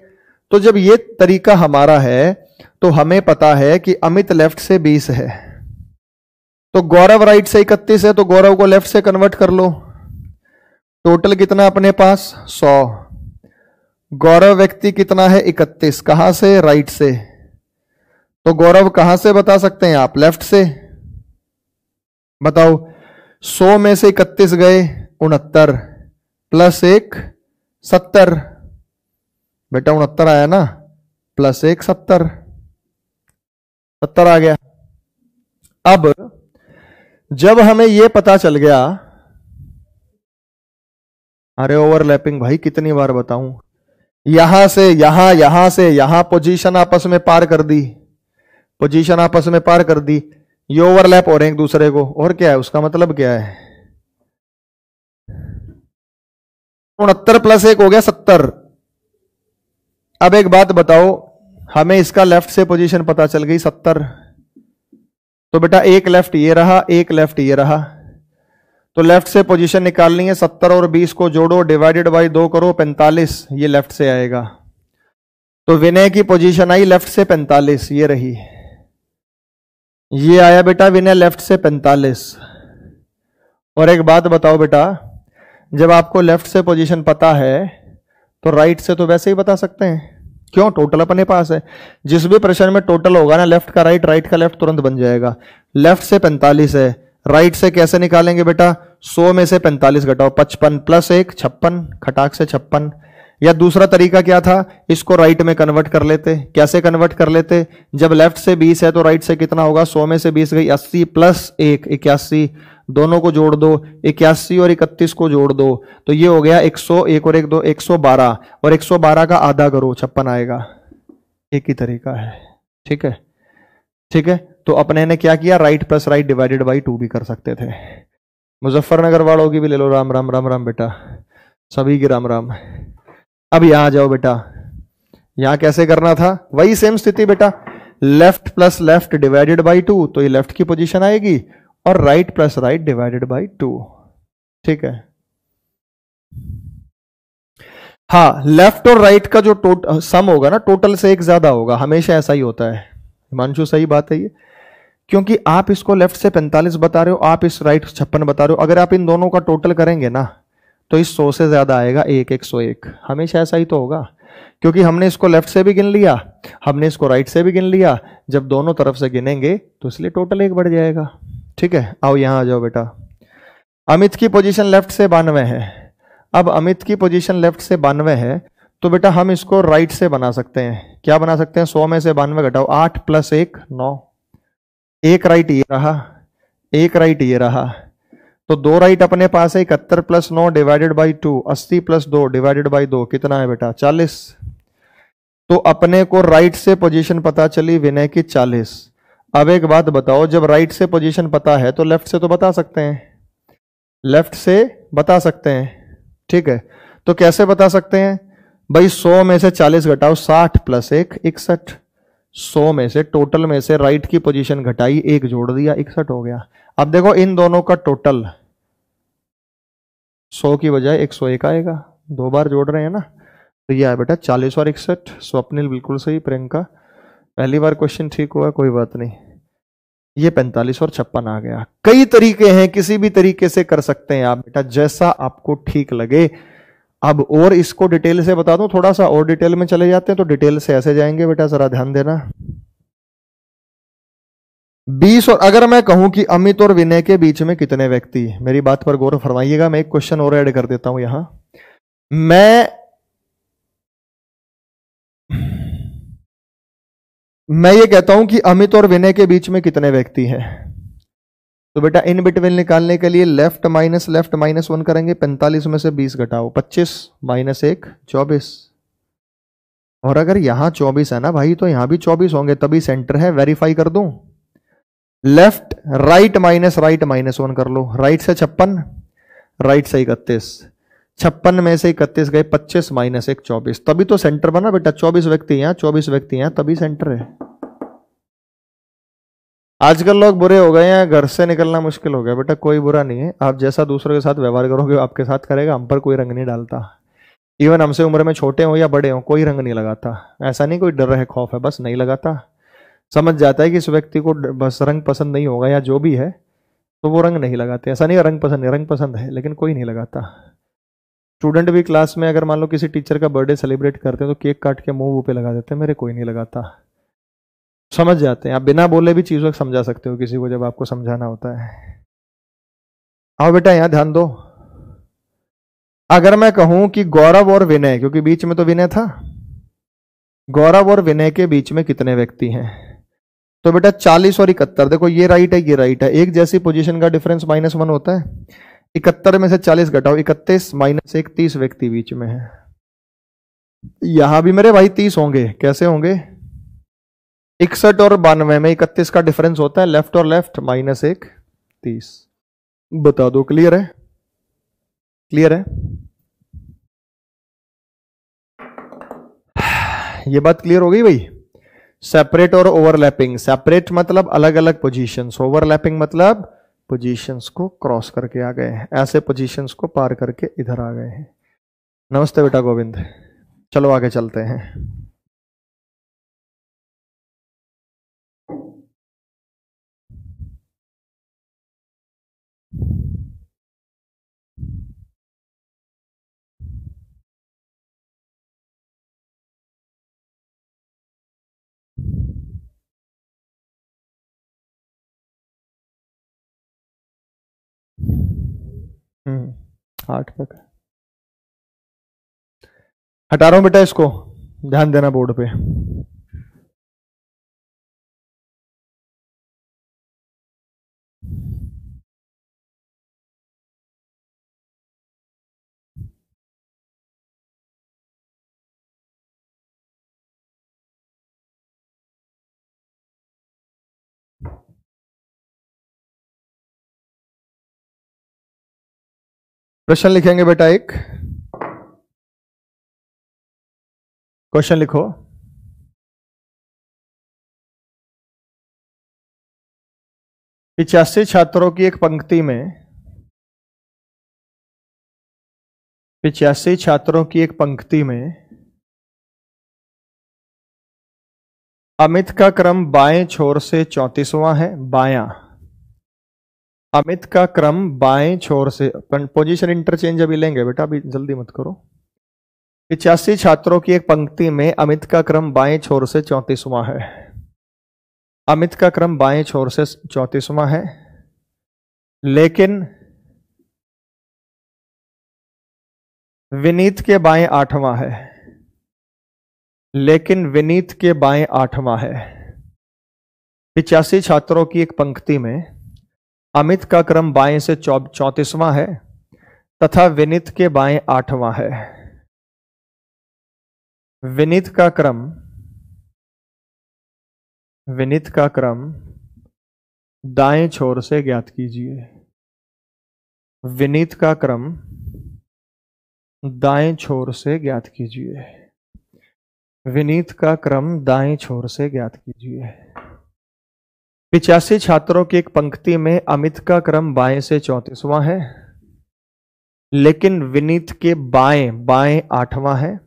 तो जब ये तरीका हमारा है तो हमें पता है कि अमित लेफ्ट से 20 है, तो गौरव राइट से 31 है, तो गौरव को लेफ्ट से कन्वर्ट कर लो। टोटल कितना अपने पास? 100। गौरव व्यक्ति कितना है? 31। कहां से? राइट से। तो गौरव कहां से बता सकते हैं आप? लेफ्ट से। बताओ, 100 में से 31 गए 69, प्लस 1 70। बेटा 69 आया ना, प्लस 1 70, 70 आ गया। अब जब हमें यह पता चल गया, अरे ओवरलैपिंग भाई कितनी बार बताऊं, यहां से यहां, यहां से यहां पोजीशन आपस में पार कर दी, पोजीशन आपस में पार कर दी, ये ओवरलैप हो रहे हैं एक दूसरे को। और क्या है उसका मतलब? क्या है? 69 प्लस 1 हो गया 70। अब एक बात बताओ, हमें इसका लेफ्ट से पोजीशन पता चल गई 70, तो बेटा एक लेफ्ट ये रहा, एक लेफ्ट ये रहा, तो लेफ्ट से पोजीशन निकालनी है। 70 और 20 को जोड़ो, डिवाइडेड बाई 2 करो, 45, ये लेफ्ट से आएगा। तो विनय की पोजीशन आई लेफ्ट से 45, ये रही, ये आया बेटा विनय लेफ्ट से 45। और एक बात बताओ बेटा, जब आपको लेफ्ट से पोजीशन पता है तो राइट से तो वैसे ही बता सकते हैं, क्यों? टोटल अपने पास है। जिस भी प्रश्न में टोटल होगा ना, लेफ्ट का राइट, राइट का लेफ्ट तुरंत बन जाएगा। लेफ्ट से 45 है, राइट से कैसे निकालेंगे बेटा? 100 में से 45 घटाओ, 55 प्लस 1 56, खटाक से 56। या दूसरा तरीका क्या था? इसको राइट में कन्वर्ट कर लेते। कैसे कन्वर्ट कर लेते? जब लेफ्ट से 20 है तो राइट से कितना होगा? 100 में से 20 गई 80, प्लस 1 81, दोनों को जोड़ दो, 81 और 31 को जोड़ दो, तो ये हो गया 100, 1 और 1 2 112, और 112 का आधा करो 56 आएगा। एक ही तरीका है, ठीक है, ठीक है। तो अपने ने क्या किया? Right plus right divided by 2 भी कर सकते थे। मुजफ्फरनगर वालों की भी ले लो, राम राम राम राम बेटा, सभी की राम राम। अब यहां आ जाओ बेटा, यहां कैसे करना था? वही सेम स्थिति बेटा, left plus left divided by 2, तो ये लेफ्ट की पोजीशन आएगी, और right plus right divided by 2, ठीक है। हाँ, लेफ्ट और राइट का जो सम होगा ना, टोटल से एक ज्यादा होगा, हमेशा ऐसा ही होता है। हिमांशु सही बात है ये, क्योंकि आप इसको लेफ्ट से 45 बता रहे हो, आप इस राइट 56 बता रहे हो। अगर आप इन दोनों का टोटल करेंगे ना तो इस 100 से ज्यादा आएगा, 101, हमेशा ऐसा ही तो होगा, क्योंकि हमने इसको लेफ्ट से भी गिन लिया, हमने इसको राइट से भी गिन लिया। जब दोनों तरफ से गिनेंगे तो इसलिए टोटल 1 बढ़ जाएगा, ठीक है। आओ यहां आ जाओ बेटा, अमित की पोजीशन लेफ्ट से 92 है। अब अमित की पोजीशन लेफ्ट से 92 है, तो बेटा हम इसको राइट से बना सकते हैं। क्या बना सकते हैं? 100 में से 92 घटाओ, 8 प्लस 1 9, एक राइट ये रहा, एक राइट ये रहा, तो 2 राइट अपने पास है। 71 plus 9 divided by 2, 80 plus 2 divided by 2 कितना है बेटा? 40। तो अपने को राइट से पोजीशन पता चली विनय की 40। अब एक बात बताओ, जब राइट से पोजीशन पता है तो लेफ्ट से तो बता सकते हैं। लेफ्ट से बता सकते हैं, ठीक है। तो कैसे बता सकते हैं भाई, 100 में से 40 घटाओ, 60 प्लस 1 61। 100 में से टोटल में से राइट की पोजीशन घटाई, 1 जोड़ दिया, 61 हो गया। अब देखो इन दोनों का टोटल 100 की बजाय 101 आएगा, 2 बार जोड़ रहे हैं ना। तो ये है बेटा 40 और 61। स्वप्निल बिल्कुल सही, प्रियंका पहली बार क्वेश्चन ठीक हुआ, कोई बात नहीं। ये 45 और 56 आ गया। कई तरीके हैं, किसी भी तरीके से कर सकते हैं आप बेटा, जैसा आपको ठीक लगे। अब और इसको डिटेल से बता दूं, थोड़ा सा और डिटेल में चले जाते हैं। तो डिटेल से ऐसे जाएंगे बेटा, जरा ध्यान देना। 20 और अगर मैं कहूं कि अमित और विनय के बीच में कितने व्यक्ति, मेरी बात पर गौर फरमाइएगा। मैं एक क्वेश्चन और ऐड कर देता हूं यहां। मैं ये कहता हूं कि अमित और विनय के बीच में कितने व्यक्ति हैं। तो बेटा इन बिटवीन निकालने के लिए लेफ्ट माइनस 1 करेंगे। 45 में से 20 घटाओ, 25 माइनस 1 24। और अगर यहां 24 है ना भाई, तो यहां भी 24 होंगे, तभी सेंटर है। वेरीफाई कर दूं, लेफ्ट राइट माइनस राइट -1 कर लो। राइट से 56, राइट से 31। 56 में से 31 गए, 25 माइनस 1 24, तभी तो सेंटर बना बेटा। 24 व्यक्ति यहां, 24 व्यक्ति यहां, तभी सेंटर है। आजकल लोग बुरे हो गए हैं, घर से निकलना मुश्किल हो गया बेटा। कोई बुरा नहीं है, आप जैसा दूसरों के साथ व्यवहार करोगे आपके साथ करेगा। हम पर कोई रंग नहीं डालता। इवन हमसे उम्र में छोटे हो या बड़े हो, कोई रंग नहीं लगाता। ऐसा नहीं कोई डर है, खौफ है, बस नहीं लगाता। समझ जाता है कि इस व्यक्ति को बस रंग पसंद नहीं होगा या जो भी है, तो वो रंग नहीं लगाते। ऐसा नहीं रंग पसंद नहीं, रंग पसंद है, लेकिन कोई नहीं लगाता। स्टूडेंट भी क्लास में अगर मान लो किसी टीचर का बर्थडे सेलिब्रेट करते हैं तो केक काट के मुंह पे लगा देते हैं, मेरे कोई नहीं लगाता। समझ जाते हैं, आप बिना बोले भी चीजों को समझा सकते हो किसी को, जब आपको समझाना होता है। आओ बेटा यहां ध्यान दो। अगर मैं कहूं कि गौरव और विनय, क्योंकि बीच में तो विनय था, गौरव और विनय के बीच में कितने व्यक्ति हैं, तो बेटा 40 और 71। देखो ये राइट है, ये राइट है, एक जैसी पोजीशन का डिफरेंस -1 होता है। 71 में से 40 घटाओ, 31 माइनस 1 30 व्यक्ति बीच में है। यहां भी मेरे भाई 30 होंगे। कैसे होंगे, 61 और 92 में 31 का डिफरेंस होता है, लेफ्ट और लेफ्ट -1 30। बता दो, क्लियर है? क्लियर है? ये बात क्लियर हो गई भाई। सेपरेट और ओवरलैपिंग, सेपरेट मतलब अलग अलग पोजीशंस, ओवरलैपिंग मतलब पोजीशंस को क्रॉस करके आ गए हैं, ऐसे पोजीशंस को पार करके इधर आ गए हैं। नमस्ते बेटा गोविंद, चलो आगे चलते हैं। हम्म 8 तक हटा रहा हूं बेटा, इसको ध्यान देना बोर्ड पे। प्रश्न लिखेंगे बेटा, एक क्वेश्चन लिखो। पिचासी छात्रों की एक पंक्ति में, 85 छात्रों की एक पंक्ति में अमित का क्रम बाएं छोर से 34वां है। बायां, अमित का क्रम बाएं छोर से, पोजीशन इंटरचेंज अभी लेंगे बेटा, अभी जल्दी मत करो। 85 छात्रों की एक पंक्ति में अमित का क्रम बाएं छोर से 34वां है। अमित का क्रम बाएं छोर से 34वां है, लेकिन विनीत के बाएं 8वां है। लेकिन विनीत के बाएं 8वां है। 85 छात्रों की एक पंक्ति में अमित का क्रम बाएं से 34वां है तथा विनीत के बाएं 8वां है। विनीत का क्रम, दाएं छोर से ज्ञात कीजिए। विनीत का क्रम दाएं छोर से ज्ञात कीजिए। विनीत का क्रम दाएं छोर से ज्ञात कीजिए। 85 छात्रों की एक पंक्ति में अमित का क्रम बाएं से 34वां है, लेकिन विनीत के बाएं बाएं 8वां है।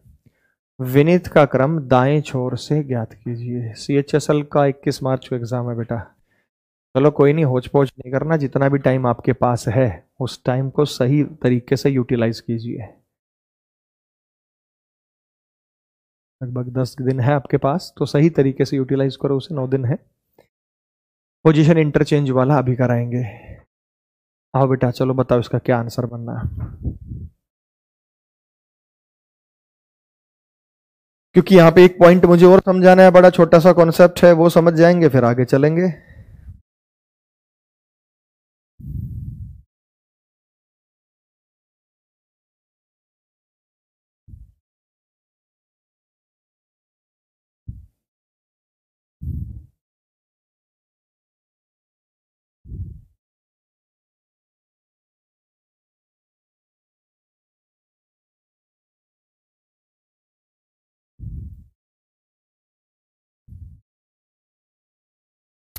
विनीत का क्रम दाएं छोर से ज्ञात कीजिए। CHSL का 21 मार्च को एग्जाम है बेटा। चलो कोई नहीं, होच पोच नहीं करना, जितना भी टाइम आपके पास है उस टाइम को सही तरीके से यूटिलाइज कीजिए। लगभग 10 दिन है आपके पास, तो सही तरीके से यूटिलाइज करो उसे। 9 दिन है। पोजीशन इंटरचेंज वाला अभी कराएंगे। आओ बेटा, चलो बताओ इसका क्या आंसर बनना है। क्योंकि यहाँ पे एक पॉइंट मुझे और समझाना है, बड़ा छोटा सा कॉन्सेप्ट है, वो समझ जाएंगे फिर आगे चलेंगे।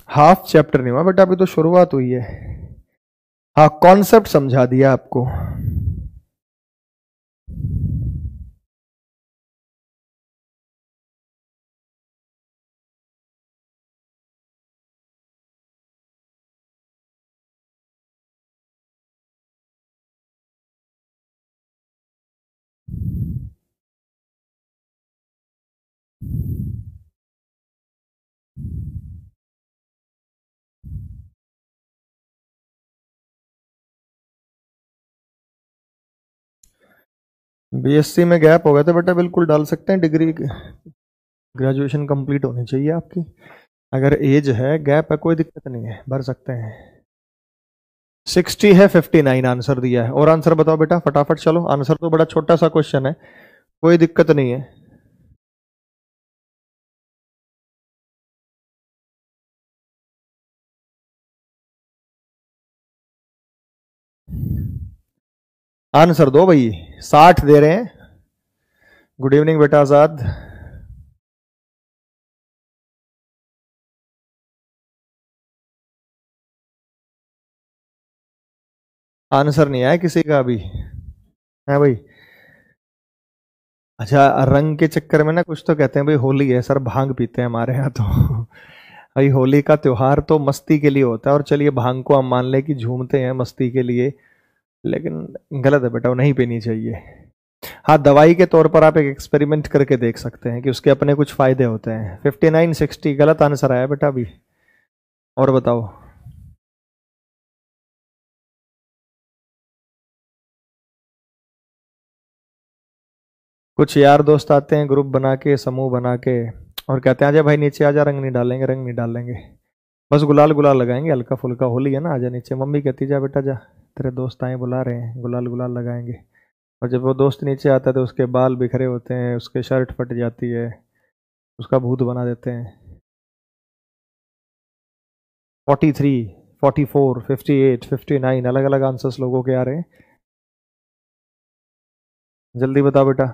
हाफ चैप्टर नहीं हुआ बेटा, अभी तो शुरुआत हुई है। हाँ, कॉन्सेप्ट समझा दिया आपको। BSc में गैप हो गया था बेटा, बिल्कुल डाल सकते हैं। डिग्री ग्रेजुएशन कंप्लीट होनी चाहिए आपकी। अगर एज है, गैप है, कोई दिक्कत नहीं है, भर सकते हैं। 60 है, 59 आंसर दिया है। और आंसर बताओ बेटा फटाफट। चलो, आंसर तो बड़ा छोटा सा क्वेश्चन है, कोई दिक्कत नहीं है। आंसर दो भाई। 60 दे रहे हैं। गुड इवनिंग बेटा आजाद। आंसर नहीं आया किसी का अभी है भाई। अच्छा, रंग के चक्कर में ना कुछ तो कहते हैं भाई होली है सर, भांग पीते हैं हमारे यहाँ तो भाई होली का त्योहार तो मस्ती के लिए होता है, और चलिए भांग को हम मान ले कि झूमते हैं मस्ती के लिए, लेकिन गलत है बेटा, वो नहीं पीनी चाहिए। हाँ, दवाई के तौर पर आप एक एक्सपेरिमेंट करके देख सकते हैं कि उसके अपने कुछ फायदे होते हैं। 59 60 गलत आंसर आया बेटा अभी। और बताओ। कुछ यार दोस्त आते हैं ग्रुप बना के, समूह बना के, और कहते हैं आजा भाई नीचे आजा, रंग नहीं डालेंगे, रंग नहीं डालेंगे, बस गुलाल गुलाल लगाएंगे, हल्का फुल्का होली है ना, आजा नीचे। मम्मी कहती जा बेटा जा, तेरे दोस्त आए बुला रहे हैं, गुलाल गुलाल लगाएंगे। और जब वो दोस्त नीचे आता है तो उसके बाल बिखरे होते हैं, उसके शर्ट फट जाती है, उसका भूत बना देते हैं। 43 44 58 59 अलग अलग आंसर्स लोगों के आ रहे हैं। जल्दी बताओ बेटा।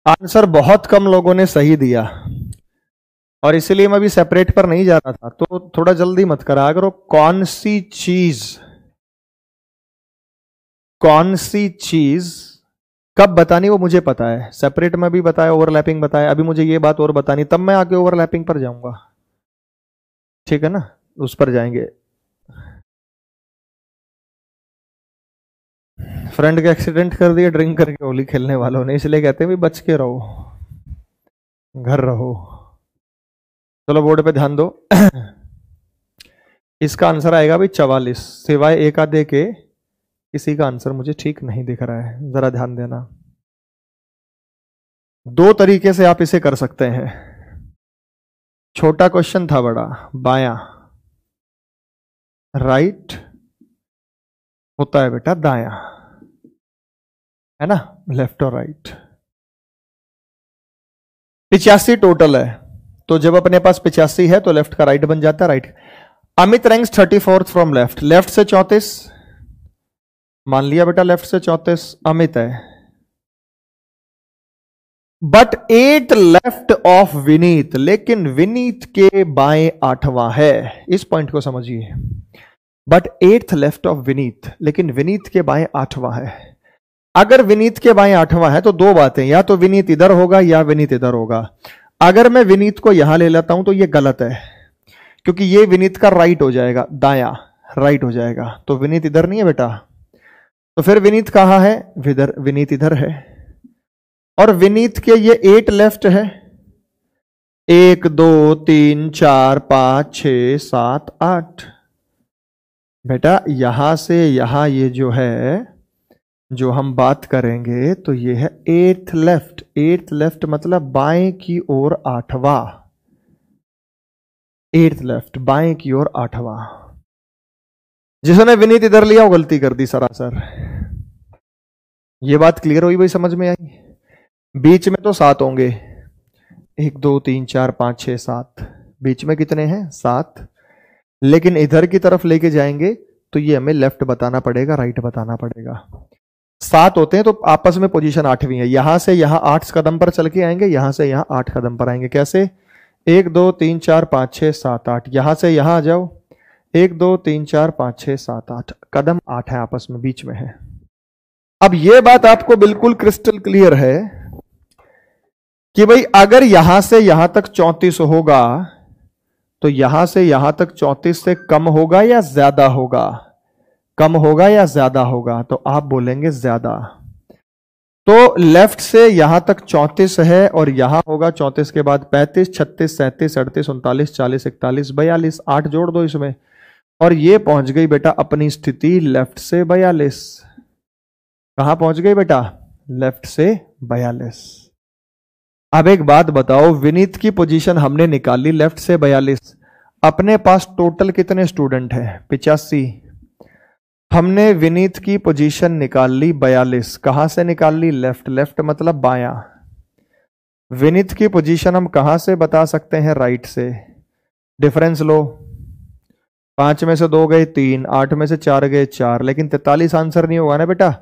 आंसर बहुत कम लोगों ने सही दिया, और इसीलिए मैं भी सेपरेट पर नहीं जा रहा था, तो थोड़ा जल्दी मत करा करो। कौन सी चीज कब बतानी वो मुझे पता है। सेपरेट में भी बताया, ओवरलैपिंग बताया, अभी मुझे ये बात और बतानी, तब मैं आगे ओवरलैपिंग पर जाऊंगा। ठीक है ना, उस पर जाएंगे। फ्रेंड का एक्सीडेंट कर दिया ड्रिंक करके होली खेलने वालों ने, इसलिए कहते हैं भी बच के रहो, घर रहो। चलो बोर्ड पे ध्यान दो इसका आंसर आएगा भाई 44, सिवाय एक आधे के किसी का आंसर मुझे ठीक नहीं दिख रहा है, जरा ध्यान देना। दो तरीके से आप इसे कर सकते हैं। छोटा क्वेश्चन था, बड़ा बायां राइट होता है बेटा दायां, है ना, लेफ्ट और राइट। 85 टोटल है, तो जब अपने पास 85 है तो लेफ्ट का राइट बन जाता है right. Amit ranks 34th from left, left से 34, मान लिया बेटा लेफ्ट से 34 अमित है, बट 8 लेफ्ट ऑफ विनीत, लेकिन विनीत के बाएं 8वां है। इस पॉइंट को समझिए, but 8th left of Vineet, लेकिन विनीत के बाएं 8वां है। अगर विनीत के बाएं 8वां है तो दो बातें, या तो विनीत इधर होगा या विनीत इधर होगा। अगर मैं विनीत को यहां ले लेता हूं तो यह गलत है, क्योंकि ये विनीत का राइट हो जाएगा, दाया राइट हो जाएगा, तो विनीत इधर नहीं है बेटा। तो फिर विनीत कहां है, विनीत इधर है, और विनीत के ये 8 लेफ्ट है, 1 2 3 4 5 6 7 8। बेटा यहां से यहां ये जो है, जो हम बात करेंगे तो ये है 8th लेफ्ट। 8th लेफ्ट मतलब बाएं की ओर 8वां, 8th लेफ्ट बाएं की ओर 8वां। जिसने विनीत इधर लिया वो गलती कर दी सरासर। ये बात क्लियर हुई भाई, समझ में आई। बीच में तो 7 होंगे, 1 2 3 4 5 6 7, बीच में कितने हैं 7, लेकिन इधर की तरफ लेके जाएंगे तो ये हमें लेफ्ट बताना पड़ेगा, राइट बताना पड़ेगा। 7 होते हैं तो आपस में पोजीशन 8वीं है, यहां से यहां 8 कदम पर चल के आएंगे, यहां से यहां 8 कदम पर आएंगे। कैसे, 1 2 3 4 5 6 7 8, यहां से यहां आ जाओ, 1 2 3 4 5 6 7 8 कदम 8 है, आपस में बीच में है। अब यह बात आपको बिल्कुल क्रिस्टल क्लियर है कि भाई अगर यहां से यहां तक 34 होगा तो यहां से यहां तक 34 से कम होगा या ज्यादा होगा, कम होगा या ज्यादा होगा, तो आप बोलेंगे ज्यादा। तो लेफ्ट से यहां तक 34 है और यहां होगा 34 के बाद 35 36 37 38 39 40 41 42, 8 जोड़ दो इसमें, और ये पहुंच गई बेटा अपनी स्थिति लेफ्ट से 42। कहां पहुंच गई बेटा, लेफ्ट से 42। अब एक बात बताओ, विनीत की पोजीशन हमने निकाली लेफ्ट से 42, अपने पास टोटल कितने स्टूडेंट हैं 85, हमने विनीत की पोजीशन निकाल ली 42, कहां से निकाल ली, लेफ्ट, लेफ्ट मतलब बायां। विनीत की पोजीशन हम कहां से बता सकते हैं, राइट से। डिफरेंस लो, 5 में से 2 गए 3, 8 में से 4 गए 4, लेकिन 43 आंसर नहीं होगा ना बेटा,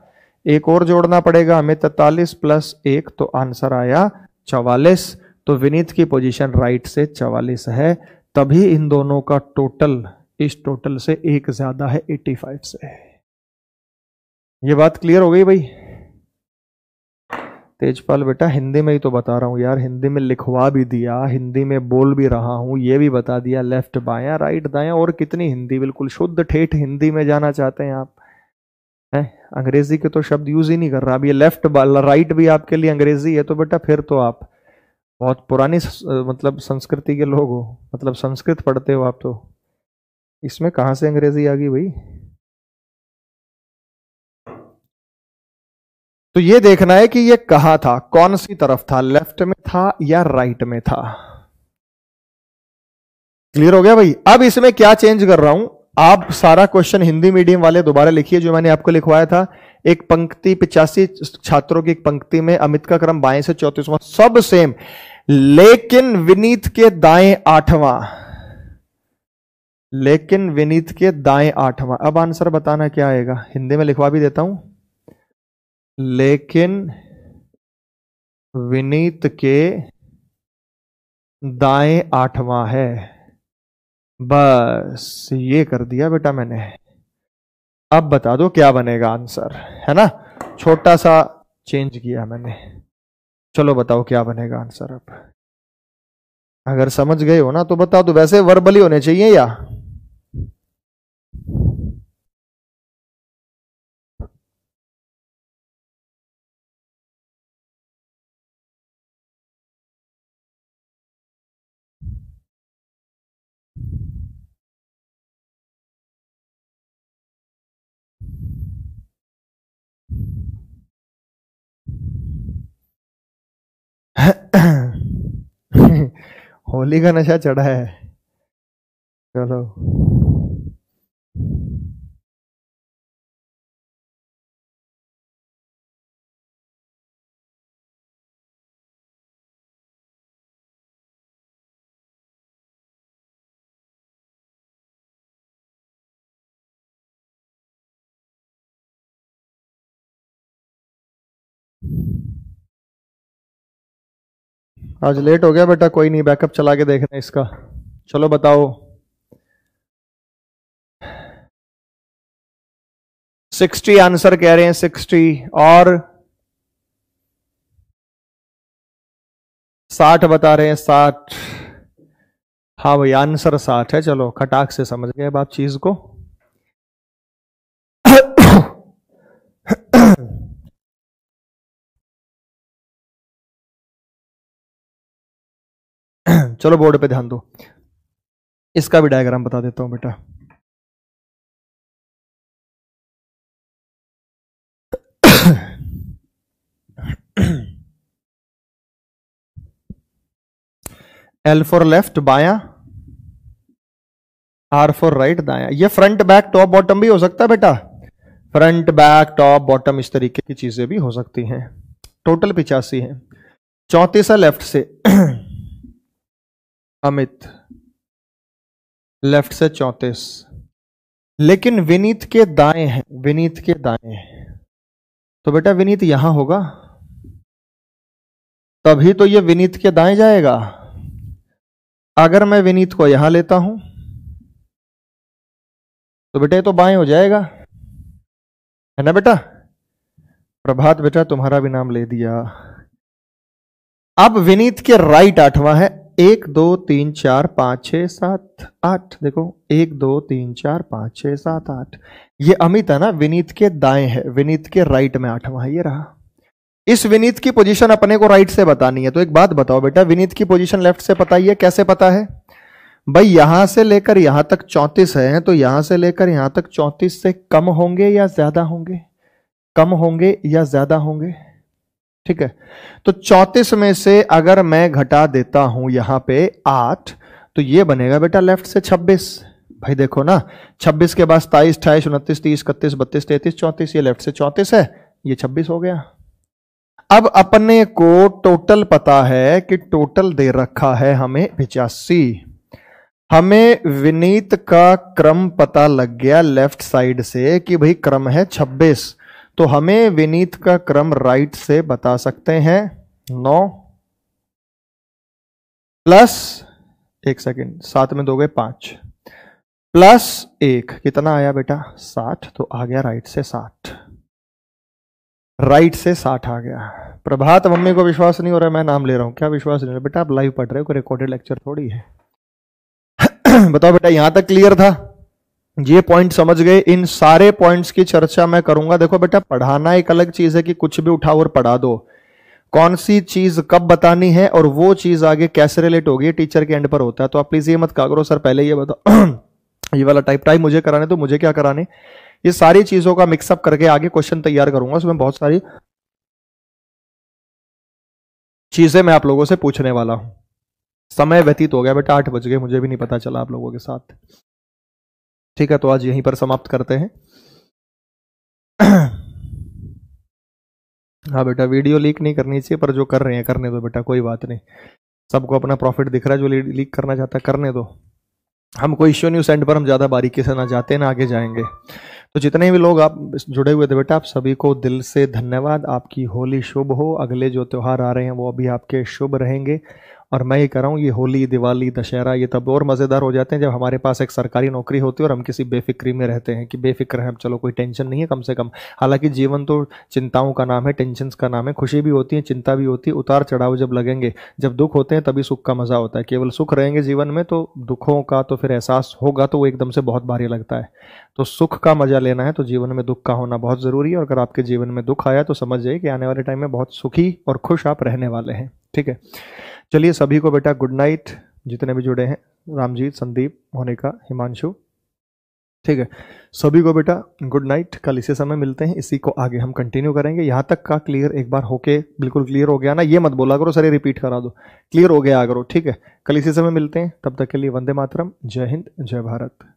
एक और जोड़ना पड़ेगा हमें, 43 प्लस 1, तो आंसर आया 44। तो विनीत की पोजीशन राइट से 44 है, तभी इन दोनों का टोटल इस टोटल से एक ज्यादा है 85 से। ये बात क्लियर हो गई भाई। तेजपाल बेटा हिंदी में ही तो बता रहा हूं यार, हिंदी में लिखवा भी दिया, हिंदी में बोल भी रहा हूं, ये भी बता दिया लेफ्ट बायां राइट दायां, और कितनी हिंदी, बिल्कुल शुद्ध ठेठ हिंदी में जाना चाहते हैं आप, है अंग्रेजी के तो शब्द यूज ही नहीं कर रहा। अब ये लेफ्ट राइट भी आपके लिए अंग्रेजी है तो बेटा फिर तो आप बहुत पुरानी मतलब संस्कृति के लोग हो, मतलब संस्कृत पढ़ते हो आप, तो इसमें कहां से अंग्रेजी आ गई भाई। तो ये देखना है कि ये कहां था, कौन सी तरफ था, लेफ्ट में था या राइट में था। क्लियर हो गया भाई। अब इसमें क्या चेंज कर रहा हूं, आप सारा क्वेश्चन हिंदी मीडियम वाले दोबारा लिखिए जो मैंने आपको लिखवाया था। एक पंक्ति 85 छात्रों की एक पंक्ति में अमित का क्रम बाएं से 34वां, सब सेम, लेकिन विनीत के दाएं 8वां, लेकिन विनीत के दाएं 8वां। अब आंसर बताना क्या आएगा, हिंदी में लिखवा भी देता हूं, लेकिन विनीत के दाएं 8वां है। बस ये कर दिया बेटा मैंने। अब बता दो क्या बनेगा आंसर, है ना, छोटा सा चेंज किया मैंने। चलो बताओ क्या बनेगा आंसर। अब अगर समझ गए हो ना तो बता दो, वैसे वर्बली होने चाहिए या होली का नशा चढ़ा है। चलो आज लेट हो गया बेटा, कोई नहीं, बैकअप चला के देख रहे हैं इसका। चलो बताओ। 60 आंसर कह रहे हैं, 60, और 60 बता रहे हैं, 60। हाँ भाई आंसर 60 है। चलो खटाक से समझ गए अब आप चीज को। चलो बोर्ड पे ध्यान दो, इसका भी डायग्राम बता देता हूं बेटा। L फॉर लेफ्ट बाया, R फॉर राइट दाया। ये फ्रंट बैक टॉप बॉटम भी हो सकता है बेटा, फ्रंट बैक टॉप बॉटम इस तरीके की चीजें भी हो सकती हैं। टोटल 85 है। 34 है लेफ्ट से अमित, लेफ्ट से 34, लेकिन विनीत के दाएं है, विनीत के दाएं। तो बेटा विनीत यहां होगा, तभी तो ये विनीत के दाएं जाएगा। अगर मैं विनीत को यहां लेता हूं तो बेटा ये तो बाएं हो जाएगा, है ना बेटा। प्रभात बेटा तुम्हारा भी नाम ले दिया। अब विनीत के राइट 8वां है, 1 2 3 4 5 6 7 8। देखो 1 2 3 4 5 6 7 8। ये अमित है ना, विनीत के दाएं है, विनीत के राइट में 8वां है, ये रहा। इस विनीत की पोजीशन अपने को राइट से बतानी है। तो एक बात बताओ बेटा, विनीत की पोजीशन लेफ्ट से पता ही है, कैसे पता है भाई? यहां से लेकर यहां तक 34 है, तो यहां से लेकर यहां तक 34 से कम होंगे या ज्यादा होंगे? कम होंगे या ज्यादा होंगे? ठीक है, तो 34 में से अगर मैं घटा देता हूं यहां पे 8, तो ये बनेगा बेटा लेफ्ट से 26। भाई देखो ना, 26 के बाद 27 28 29 30 31 32 33 34, ये लेफ्ट से 34 है, ये 26 हो गया। अब अपने को टोटल पता है कि टोटल दे रखा है हमें 85। हमें विनीत का क्रम पता लग गया लेफ्ट साइड से कि भाई क्रम है 26, तो हमें विनीत का क्रम राइट से बता सकते हैं 9 प्लस 1 सेकेंड, 7 में 2 गए 5 प्लस 1, कितना आया बेटा 60। तो आ गया राइट से 60, राइट से 60 आ गया। प्रभात मम्मी को विश्वास नहीं हो रहा है मैं नाम ले रहा हूं, क्या विश्वास नहीं हो रहा बेटा? आप लाइव पढ़ रहे हो, कोई रिकॉर्डेड लेक्चर थोड़ी है। बताओ बेटा यहां तक क्लियर था? ये पॉइंट समझ गए? इन सारे पॉइंट्स की चर्चा मैं करूंगा। देखो बेटा पढ़ाना एक अलग चीज है कि कुछ भी उठाओ और पढ़ा दो, कौन सी चीज कब बतानी है और वो चीज आगे कैसे रिलेट होगी टीचर के एंड पर होता है। तो आप प्लीज ये मत कहा करो सर पहले ये बताओ ये वाला टाइप मुझे कराने तो मुझे क्या कराने। ये सारी चीजों का मिक्सअप करके आगे क्वेश्चन तैयार करूंगा, उसमें बहुत सारी चीजें मैं आप लोगों से पूछने वाला हूं। समय व्यतीत हो गया बेटा, 8 बज गए, मुझे भी नहीं पता चला आप लोगों के साथ। ठीक है, तो आज यहीं पर समाप्त करते हैं। हाँ बेटा वीडियो लीक नहीं करनी चाहिए, पर जो कर रहे हैं करने दो बेटा, कोई बात नहीं। सबको अपना प्रॉफिट दिख रहा है, जो लीक करना चाहता है करने दो। हम कोई इश्यू न्यूज एंड पर हम ज्यादा बारीकी से ना जाते ना आगे जाएंगे। तो जितने भी लोग आप जुड़े हुए थे बेटा, आप सभी को दिल से धन्यवाद। आपकी होली शुभ हो, अगले जो त्योहार आ रहे हैं वो अभी आपके शुभ रहेंगे। और मैं ये कह रहा हूँ ये होली दिवाली दशहरा ये तब और मज़ेदार हो जाते हैं जब हमारे पास एक सरकारी नौकरी होती है और हम किसी बेफिक्री में रहते हैं कि बेफिक्र हैं, चलो कोई टेंशन नहीं है कम से कम। हालांकि जीवन तो चिंताओं का नाम है, टेंशन का नाम है। खुशी भी होती है, चिंता भी होती है, उतार चढ़ाव जब लगेंगे, जब दुख होते हैं तभी सुख का मजा होता है। केवल सुख रहेंगे जीवन में तो दुखों का तो फिर एहसास होगा तो वो एकदम से बहुत भारी लगता है। तो सुख का मजा लेना है तो जीवन में दुख का होना बहुत जरूरी है। और अगर आपके जीवन में दुख आया तो समझ जाइए कि आने वाले टाइम में बहुत सुखी और खुश आप रहने वाले हैं। ठीक है, चलिए सभी को बेटा गुड नाइट, जितने भी जुड़े हैं, रामजीत, संदीप, मोनिका, हिमांशु। ठीक है, सभी को बेटा गुड नाइट। कल इसी समय मिलते हैं, इसी को आगे हम कंटिन्यू करेंगे। यहाँ तक का क्लियर एक बार होके बिल्कुल क्लियर हो गया ना? ये मत बोला करो सर ये रिपीट करा दो, क्लियर हो गया करो। ठीक है, कल इसी समय मिलते हैं, तब तक के लिए वंदे मातरम, जय हिंद, जय भारत।